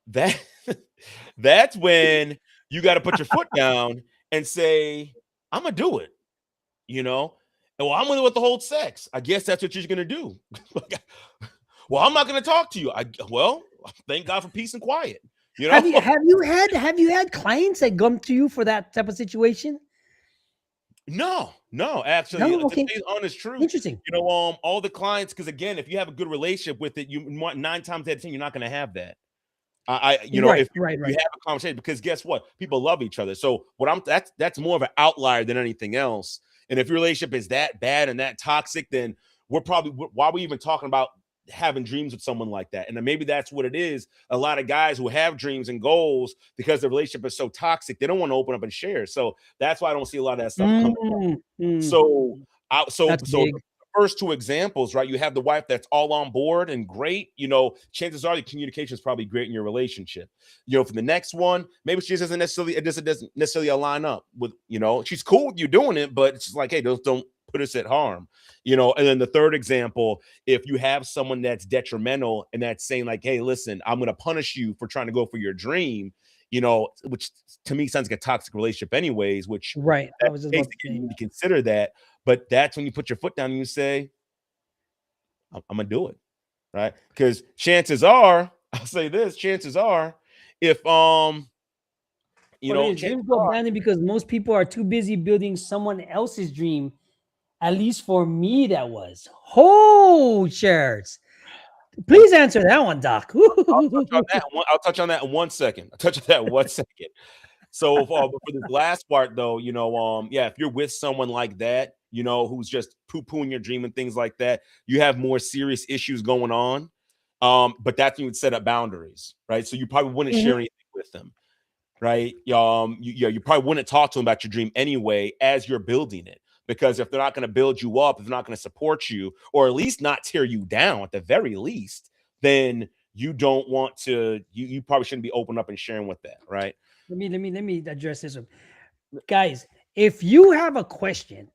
that's when you got to put your foot down and say, I'm gonna do it. Well, I'm gonna withhold sex. I guess that's what you're gonna do. Well, I'm not gonna talk to you. Well, thank God for peace and quiet. Have you had clients that come to you for that type of situation? No, actually, No? Okay. to tell you the honest truth, Interesting. all the clients, because again, if you have a good relationship with it, you want 9 times out of 10, you're not going to have that. If you have a conversation, because guess what, people love each other. So that's more of an outlier than anything else. And if your relationship is that bad and that toxic, then why are we even talking about having dreams with someone like that? And then maybe that's what it is. A lot of guys who have dreams and goals, because the relationship is so toxic, they don't want to open up and share. So that's why I don't see a lot of that stuff coming up. So the first 2 examples, right? You have the wife that's all on board and great. Chances are the communication is probably great in your relationship. For the next one, maybe it doesn't necessarily align up with, she's cool with you doing it, but it's just like, hey, those don't put us at harm. And then the third example, if you have someone that's detrimental and that's saying like, hey, listen, I'm going to punish you for trying to go for your dream, which to me sounds like a toxic relationship anyways, which right. I was just you need to consider that. But that's when you put your foot down and you say, I'm going to do it. Right. Because chances are, I'll say this, chances are, if, dreams go abandoned because most people are too busy building someone else's dream. At least for me, that was. Oh, shares. Please answer that one, Doc. I'll touch on that in 1 second. So for the last part, though, if you're with someone like that, who's just poo-pooing your dream and things like that, you have more serious issues going on. But that's when you would set up boundaries, right? So you probably wouldn't share anything with them, right? You probably wouldn't talk to them about your dream anyway as you're building it. Because if they're not going to build you up, if they're not going to support you, or at least not tear you down at the very least, then you don't want to, you probably shouldn't be open up and sharing with that, right? Let me address this one. Guys, if you have a question,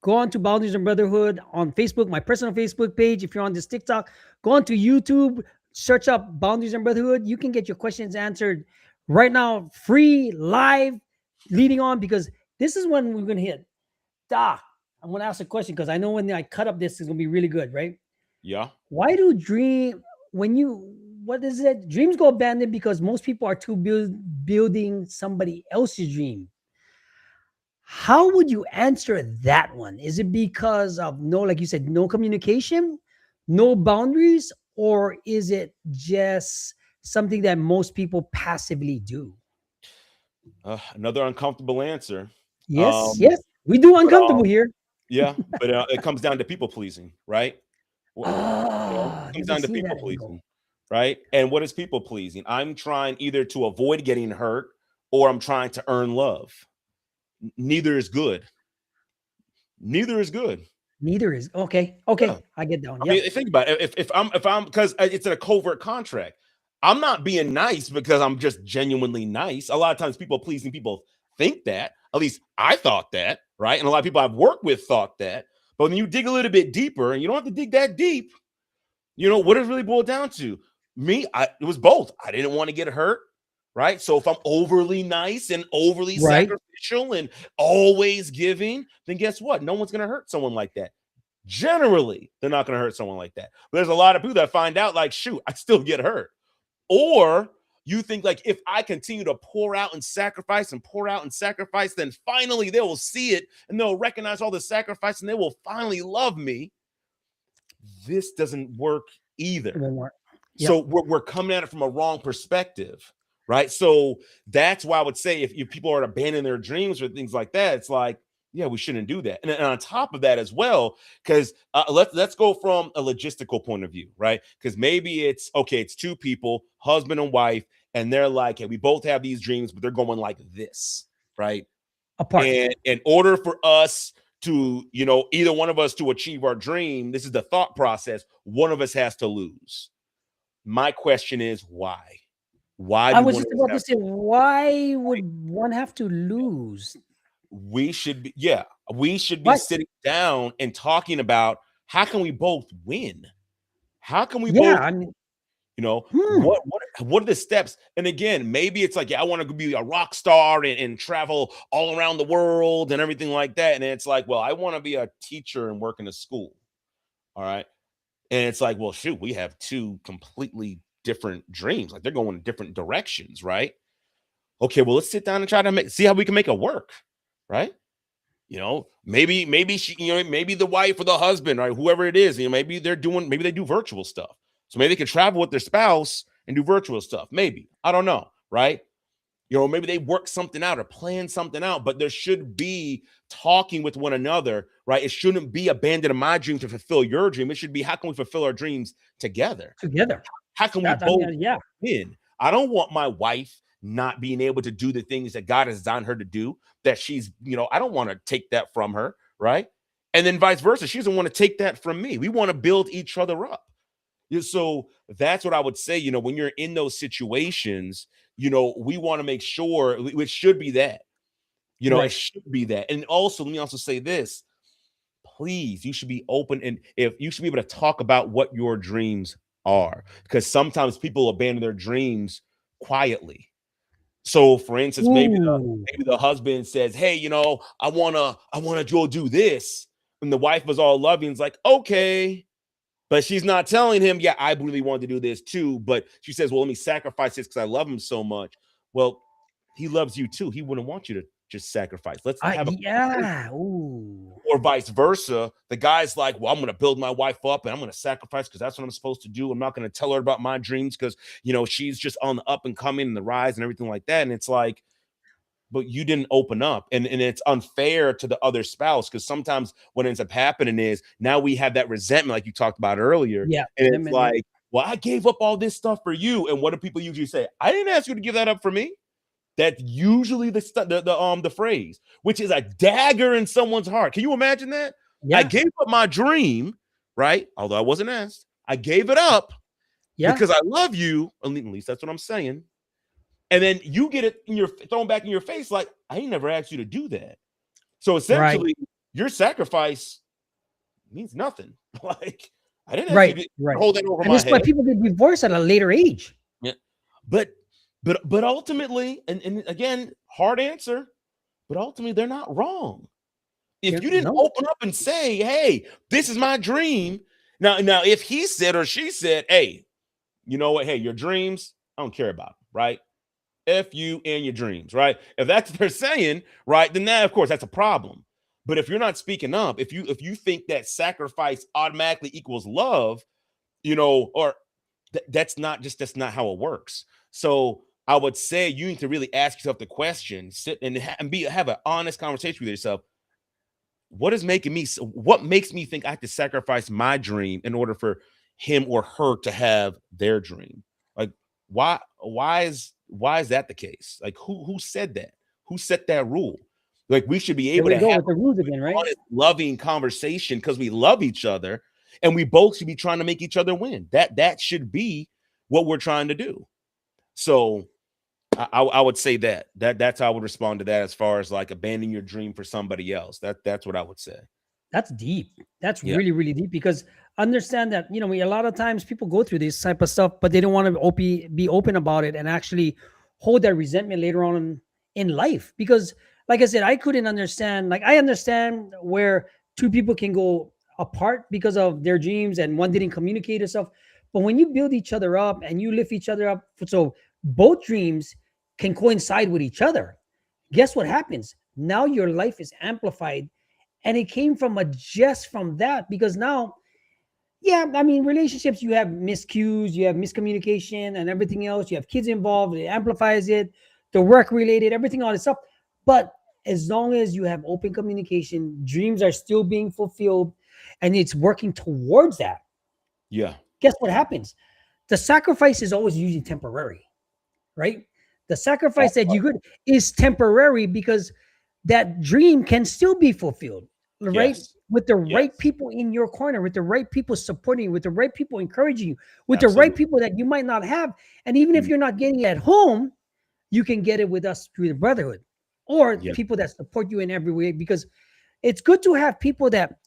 go on to Boundaries and Brotherhood on Facebook, my personal Facebook page. If you're on this TikTok, go on to YouTube, search up Boundaries and Brotherhood. You can get your questions answered right now, free, live, leading on, because this is when we're going to hit. Doc, I'm going to ask a question because I know when I cut up this, it's going to be really good, right? Yeah. Why do dreams go abandoned because most people are too building somebody else's dream? How would you answer that one? Is it because of like you said, no communication, no boundaries, or is it just something that most people passively do? Another uncomfortable answer. Yes, we do uncomfortable here. Yeah, but it comes down to people pleasing, right? It comes down to people pleasing, right? And what is people pleasing? I'm trying either to avoid getting hurt or I'm trying to earn love. Neither is good. Neither is okay. Yeah. I get that one. I mean, think about it. If I'm because it's a covert contract. I'm not being nice because I'm just genuinely nice. A lot of times people pleasing people think that. At least I thought that, right? And a lot of people I've worked with thought that. But when you dig a little bit deeper, and you don't have to dig that deep, what does it really boil down to? Me, it was both. I didn't want to get hurt, right? So if I'm overly nice and overly sacrificial and always giving, then guess what? No one's going to hurt someone like that. Generally, they're not going to hurt someone like that. But there's a lot of people that find out like, shoot, I still get hurt. Or you think like, if I continue to pour out and sacrifice, then finally they will see it and they'll recognize all the sacrifice and they will finally love me. This doesn't work either. Yep. So we're coming at it from a wrong perspective, right? So that's why I would say if people are abandoning their dreams or things like that, it's like, yeah, we shouldn't do that. And on top of that as well, because let's go from a logistical point of view, right? Because maybe it's okay, it's two people, husband and wife, and they're like, hey, we both have these dreams, but they're going like this, right? Apart. And in order for us to, either one of us to achieve our dream, this is the thought process, one of us has to lose. My question is why? Why I do was one just of us about to have say, why would one have to lose? we should be we should be What? sitting down and talking about how can we both win? How can we Yeah, both, I mean, what hmm. what are the steps? And again, maybe it's like, yeah, I want to be a rock star and travel all around the world and everything like that. And it's like, well, I want to be a teacher and work in a school. All right. And it's like, well, shoot, we have two completely different dreams. Like they're going in different directions, right? Okay, well, let's sit down and try to see how we can make it work, right? Maybe she, maybe the wife or the husband, right? Whoever it is, maybe maybe they do virtual stuff. So maybe they can travel with their spouse and do virtual stuff. Maybe, I don't know, right? Maybe they work something out or plan something out, but there should be talking with one another, right? It shouldn't be abandoning my dream to fulfill your dream. It should be, how can we fulfill our dreams together? Together. How can we That I both mean, yeah, win? I don't want my wife not being able to do the things that God has designed her to do, that she's, I don't want to take that from her, right? And then vice versa. She doesn't want to take that from me. We want to build each other up. So that's what I would say, when you're in those situations, we want to make sure it should be that, it right. should be that. And also, let me also say this, please, you should be open, and if you should be able to talk about what your dreams are, because sometimes people abandon their dreams quietly. So for instance, maybe Ooh, the husband says, hey, I wanna go do this. And the wife was all loving, it's like, okay. But she's not telling him, yeah, I really want to do this too. But she says, well, let me sacrifice this because I love him so much. Well, he loves you too. He wouldn't want you to just sacrifice. Let's have a conversation. yeah. Ooh, Or vice versa. The guy's like, well, I'm going to build my wife up and I'm going to sacrifice because that's what I'm supposed to do. I'm not going to tell her about my dreams because, she's just on the up and coming and the rise and everything like that. And it's like, but you didn't open up, and it's unfair to the other spouse, because sometimes what ends up happening is now we have that resentment like you talked about earlier, yeah. and it's Lemon, yeah. like, well, I gave up all this stuff for you, and what do people usually say? I didn't ask you to give that up for me. That's usually the phrase, which is a dagger in someone's heart. Can you imagine that? I Yeah, gave up my dream, right? Although I wasn't asked, I gave it up yeah. because I love you. At least that's what I'm saying. And then you get it thrown back in your face like, I ain't never asked you to do that. So Right, essentially, your sacrifice means nothing. Like, I didn't ask you right, to right. hold that over And my this is why head. people get divorced at a later age. Yeah. But but ultimately, and again, hard answer, but ultimately they're not wrong. If you didn't No, open up and say, hey, this is my dream. Now, if he said or she said, hey, you know what? Hey, your dreams, I don't care about them, right? F you and your dreams, right? If that's what they're saying, right, then that, of course, that's a problem. But if you're not speaking up, if you think that sacrifice automatically equals love, or that's not how it works. So I would say you need to really ask yourself the question, sit and have an honest conversation with yourself. What makes me think I have to sacrifice my dream in order for him or her to have their dream? Like, why is that the case? Like, who said that? Who set that rule? Like, we should be there able we to go have with the rules an again, right? honest, loving conversation because we love each other, and we both should be trying to make each other win. That should be what we're trying to do. So I would say that's how I would respond to that, as far as like abandoning your dream for somebody else. That's what I would say. That's deep. That's Yeah. really, really deep because understand that, a lot of times people go through this type of stuff, but they don't want to be open about it and actually hold that resentment later on in life. Because, like I said, I couldn't understand, like, I understand where two people can go apart because of their dreams and one didn't communicate itself. But when you build each other up and you lift each other up, so both dreams can coincide with each other, guess what happens? Now your life is amplified, and it came from just from that, because now Yeah, I mean, relationships, you have miscues, you have miscommunication and everything else. You have kids involved, it amplifies it, the work related, everything, all this stuff. But as long as you have open communication, dreams are still being fulfilled and it's working towards that. Yeah. Guess what happens? The sacrifice is always usually temporary, right? The sacrifice that you could is temporary because that dream can still be fulfilled, right? Yes. With the right Yes. people in your corner, with the right people supporting you, with the right people encouraging you, with the right Absolutely. people that you might not have. And even if Mhm. you're not getting it at home, you can get it with us through the brotherhood or Yeah. people that support you in every way because it's good to have people that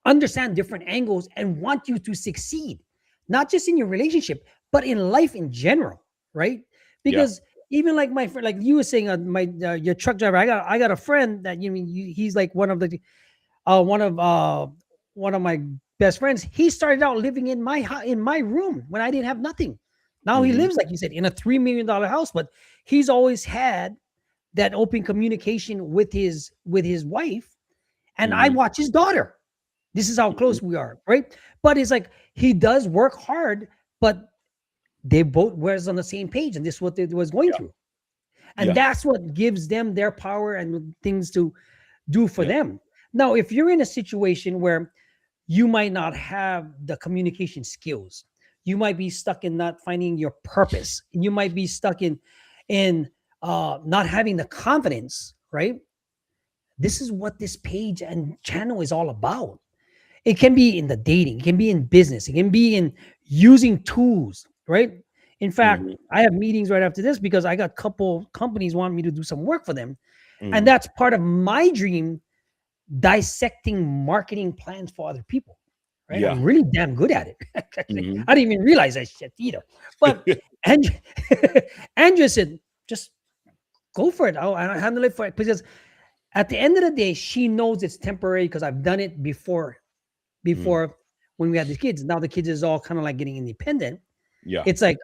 understand different angles and want you to succeed, not just in your relationship, but in life in general, right? Yeah. Because even like my friend, like you were saying, my your truck driver, I got a friend that he's like one of one of my best friends. He started out living in in my room when I didn't have nothing. Now he Hmm. lives, like you said, in a $3 million house, but he's always had that open communication with his wife, and I Hmm. watch his daughter. This is how Hmm. close we are, right? But it's like he does work hard, but they both was on the same page, and this is what they was going Yeah. through, and Yeah. that's what gives them their power and things to do for Yeah. them. Now, if you're in a situation where you might not have the communication skills, you might be stuck in not finding your purpose, you might be stuck in not having the confidence, right? This is what this page and channel is all about. It can be in the dating, it can be in business, it can be in using tools, right? In fact, Hmm. I have meetings right after this because I got a couple companies wanting me to do some work for them. And Hmm. that's part of my dream, dissecting marketing plans for other people. Right. Yeah. I'm really damn good at it. Actually, Hmm. I didn't even realize that shit either. But and Andrea said, just go for it. I'll handle it for it. Because at the end of the day, she knows it's temporary because I've done it Hmm. before when we had the kids. Now the kids is all kind of like getting independent. Yeah. It's like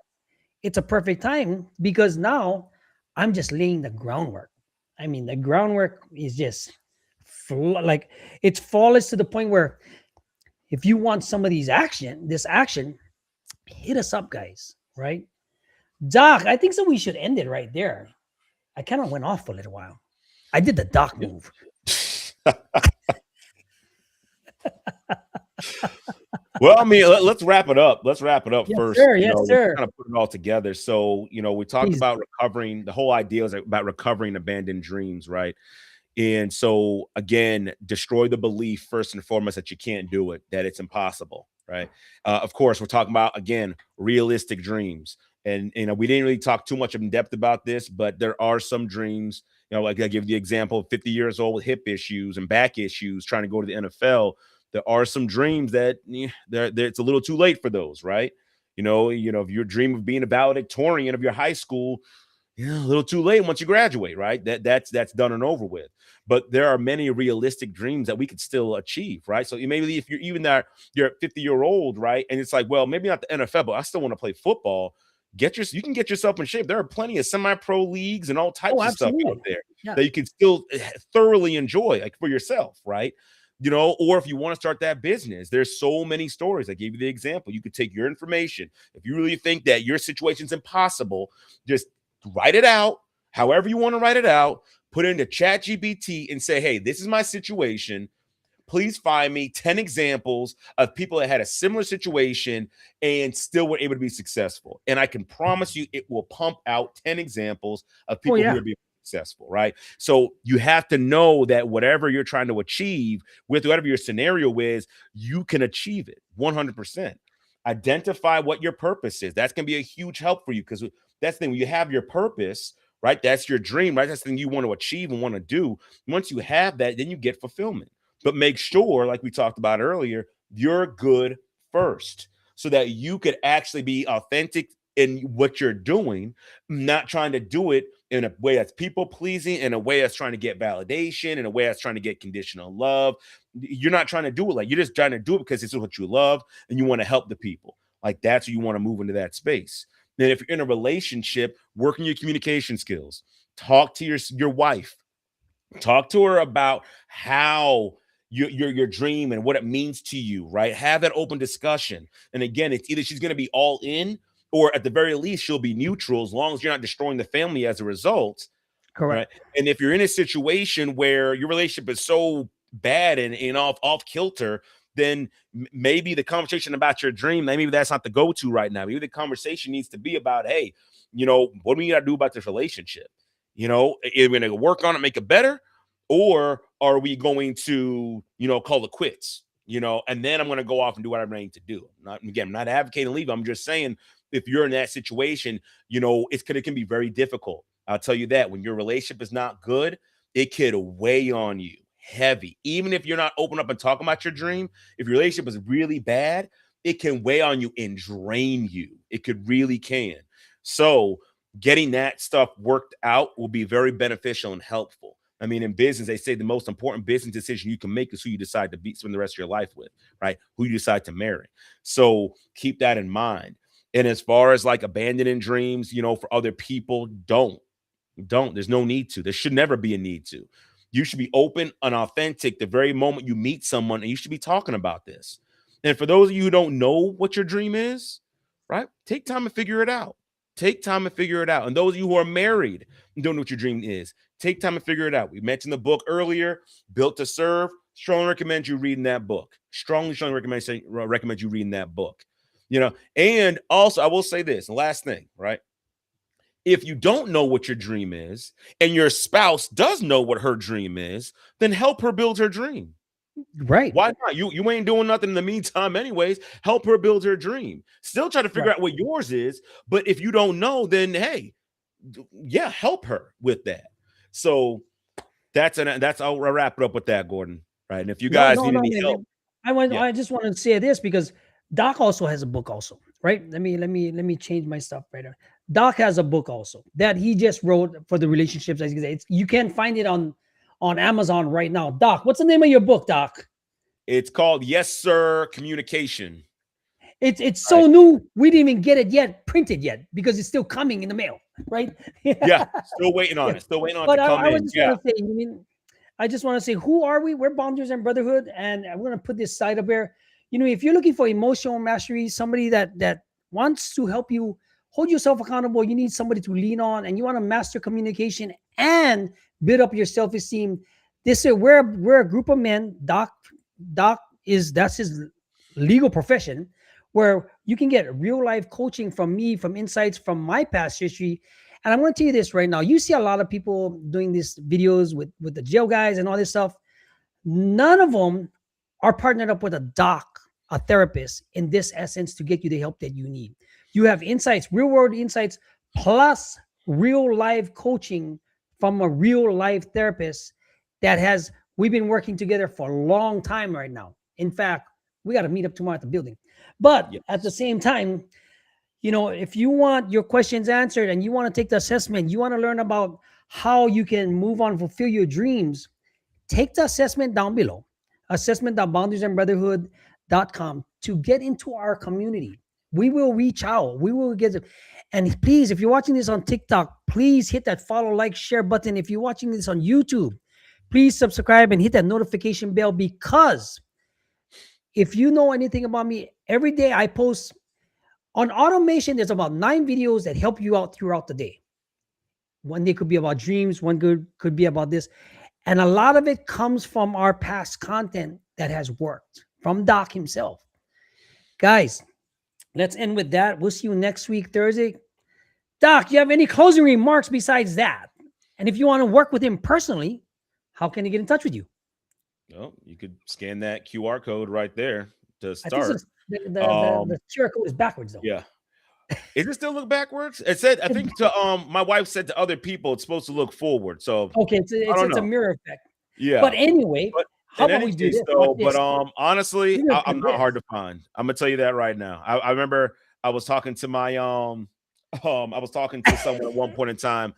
it's a perfect time because now I'm just laying the groundwork. I mean, the groundwork is just like it's flawless to the point where if you want some of this action, hit us up, guys. Right, Doc? I think so. We should end it right there. I kind of went off for a little while. I did the Doc Yeah. move. Well, I mean, let's wrap it up. Let's wrap it up Yes, first. sir. Yes, Let's sir. kind of put it all together. So, we talked Please. about recovering. The whole idea is about recovering abandoned dreams, right? And so, again, destroy the belief first and foremost that you can't do it, that it's impossible, right? Of course, we're talking about, again, realistic dreams. And, we didn't really talk too much in depth about this, but there are some dreams, like I give the example of 50 years old with hip issues and back issues trying to go to the NFL. There are some dreams that it's a little too late for those, right? If your dream of being a valedictorian of your high school, yeah, a little too late once you graduate, right? That's done and over with. But there are many realistic dreams that we could still achieve, right? So maybe if you're even that you're 50-year-old, right? And it's like, well, maybe not the NFL, but I still want to play football. You can get yourself in shape. There are plenty of semi-pro leagues and all Oh, types of stuff out absolutely. there Yeah. that you can still thoroughly enjoy, like for yourself, right? Or if you want to start that business, there's so many stories. I gave you the example. You could take your information. If you really think that your situation's impossible, just write it out however you want to write it out, put it into ChatGPT and say, hey, this is my situation. Please find me 10 examples of people that had a similar situation and still were able to be successful. And I can promise you it will pump out 10 examples of Oh, people who yeah. are being successful, right? So you have to know that whatever you're trying to achieve with whatever your scenario is, you can achieve it 100%. Identify what your purpose is. That's going to be a huge help for you because that's the thing. When you have your purpose, right? That's your dream, right? That's the thing you want to achieve and want to do. Once you have that, then you get fulfillment. But make sure, like we talked about earlier, you're good first so that you could actually be authentic in what you're doing, not trying to do it in a way that's people pleasing, in a way that's trying to get validation, in a way that's trying to get conditional love. You're not trying to do it like you're just trying to do it because it's what you love and you want to help the people. Like that's what you want to move into that space. Then if you're in a relationship, work on your communication skills. Talk to your wife. Talk to her about how your dream and what it means to you, right? Have that open discussion. And again, it's either she's going to be all in, or at the very least, she'll be neutral, as long as you're not destroying the family as a result, right? Correct. And if you're in a situation where your relationship is so bad and off kilter, then maybe the conversation about your dream, maybe that's not the go-to right now. Maybe the conversation needs to be about, hey, what do we got to do about this relationship? Are we going to work on it, make it better, or are we going to, call it quits? And then I'm going to go off and do what I'm ready to do. I'm not advocating leave. I'm just saying, if you're in that situation, it can be very difficult. I'll tell you that when your relationship is not good, it could weigh on you heavy. Even if you're not open up and talking about your dream, if your relationship is really bad, it can weigh on you and drain you. It really can. So getting that stuff worked out will be very beneficial and helpful. I mean, in business, they say the most important business decision you can make is who you decide to spend the rest of your life with, right? Who you decide to marry. So keep that in mind. And as far as like abandoning dreams, for other people, don't. There's no need to. There should never be a need to. You should be open and authentic the very moment you meet someone, and you should be talking about this. And for those of you who don't know what your dream is, right, take time to figure it out. Take time to figure it out. And those of you who are married and don't know what your dream is, take time to figure it out. We mentioned the book earlier, Built to Serve. Strongly recommend you reading that book. Strongly recommend you reading that book. And also I will say this, the last thing, right? If you don't know what your dream is and your spouse does know what her dream is, then help her build her dream. Right. Why not? You ain't doing nothing in the meantime anyways. Help her build her dream. Still try to figure out what yours is. But if you don't know, then hey, yeah, help her with that. So that's I'll wrap it up with that, Gordon. Right. And if you guys need any help. I just want to say this because Doc also has a book also, right? Let me change my stuff right there. Doc has a book also that he just wrote for the relationships. As you say, you can find it on Amazon right now. Doc, what's the name of your book, Doc? It's called Yes, Sir Communication. It's so new, we didn't even get it yet printed yet because it's still coming in the mail, right? Yeah, still waiting on it. Still waiting on it to come in. I just want to say, who are we? We're Boundaries and Brotherhood, and I'm going to put this side up here. If you're looking for emotional mastery, somebody that wants to help you hold yourself accountable, you need somebody to lean on, and you want to master communication and build up your self-esteem. We're a group of men. Doc that's his legal profession, where you can get real life coaching from me, from insights from my past history. And I'm going to tell you this right now. You see a lot of people doing these videos with the jail guys and all this stuff. None of them are partnered up with a doc, a therapist in this essence to get you the help that you need. You have insights, real world insights, plus real life coaching from a real life therapist we've been working together for a long time right now. In fact, we got to meet up tomorrow at the building. But at the same time, if you want your questions answered and you want to take the assessment, you want to learn about how you can move on, fulfill your dreams, take the assessment down below, assessment.boundariesandbrotherhood.com, to get into our community. We will reach out. We will get it. And please, if you're watching this on TikTok, please hit that follow, like, share button. If you're watching this on YouTube, please subscribe and hit that notification bell, because if you know anything about me, every day I post on automation. There's about 9 videos that help you out throughout the day. One day could be about dreams. One could be about this. And a lot of it comes from our past content that has worked from Doc himself. Guys, let's end with that. We'll see you next week, Thursday. Doc, you have any closing remarks besides that? And if you want to work with him personally, how can he get in touch with you? Well, you could scan that QR code right there to start. The QR code is backwards, though. Yeah. Is it still look backwards? It said, I think my wife said to other people it's supposed to look forward. So okay, it's a mirror effect. Yeah. But anyway, how about we do this? But honestly, I'm not hard to find. I'm gonna tell you that right now. I remember I was talking to my I was talking to someone at one point in time,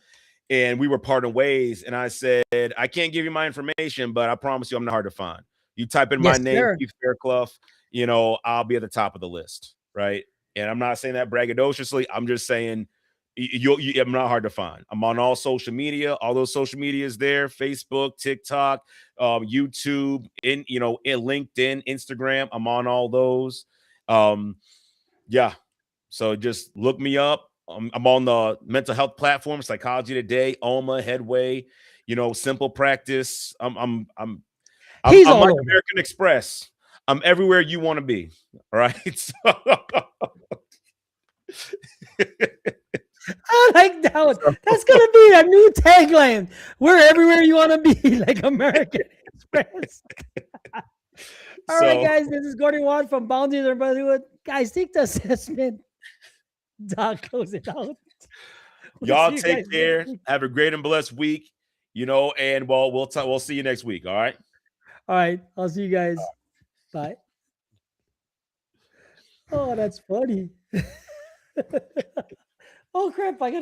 and we were parting ways, and I said, I can't give you my information, but I promise you I'm not hard to find. You type in my name, Keith Fairclough, I'll be at the top of the list, right? And I'm not saying that braggadociously. I'm just saying, I'm not hard to find. I'm on all social media. All those social medias there: Facebook, TikTok, YouTube, in LinkedIn, Instagram. I'm on all those. Yeah. So just look me up. I'm on the mental health platform: Psychology Today, OMA, Headway. Simple Practice. I'm He's like all over. American Express. I'm everywhere you want to be. All right. I like that one. That's gonna be a new tagline. We're everywhere you want to be, like American Express. All right, So guys. This is Gordon Watt from Boundaries and Brotherhood. Guys, take the assessment. Doc, close it out. We'll y'all see you take guys next care. week. Have a great and blessed week. And we'll see you next week. All right. All right, I'll see you guys. Bye. Oh, that's funny. Oh crap! I gotta.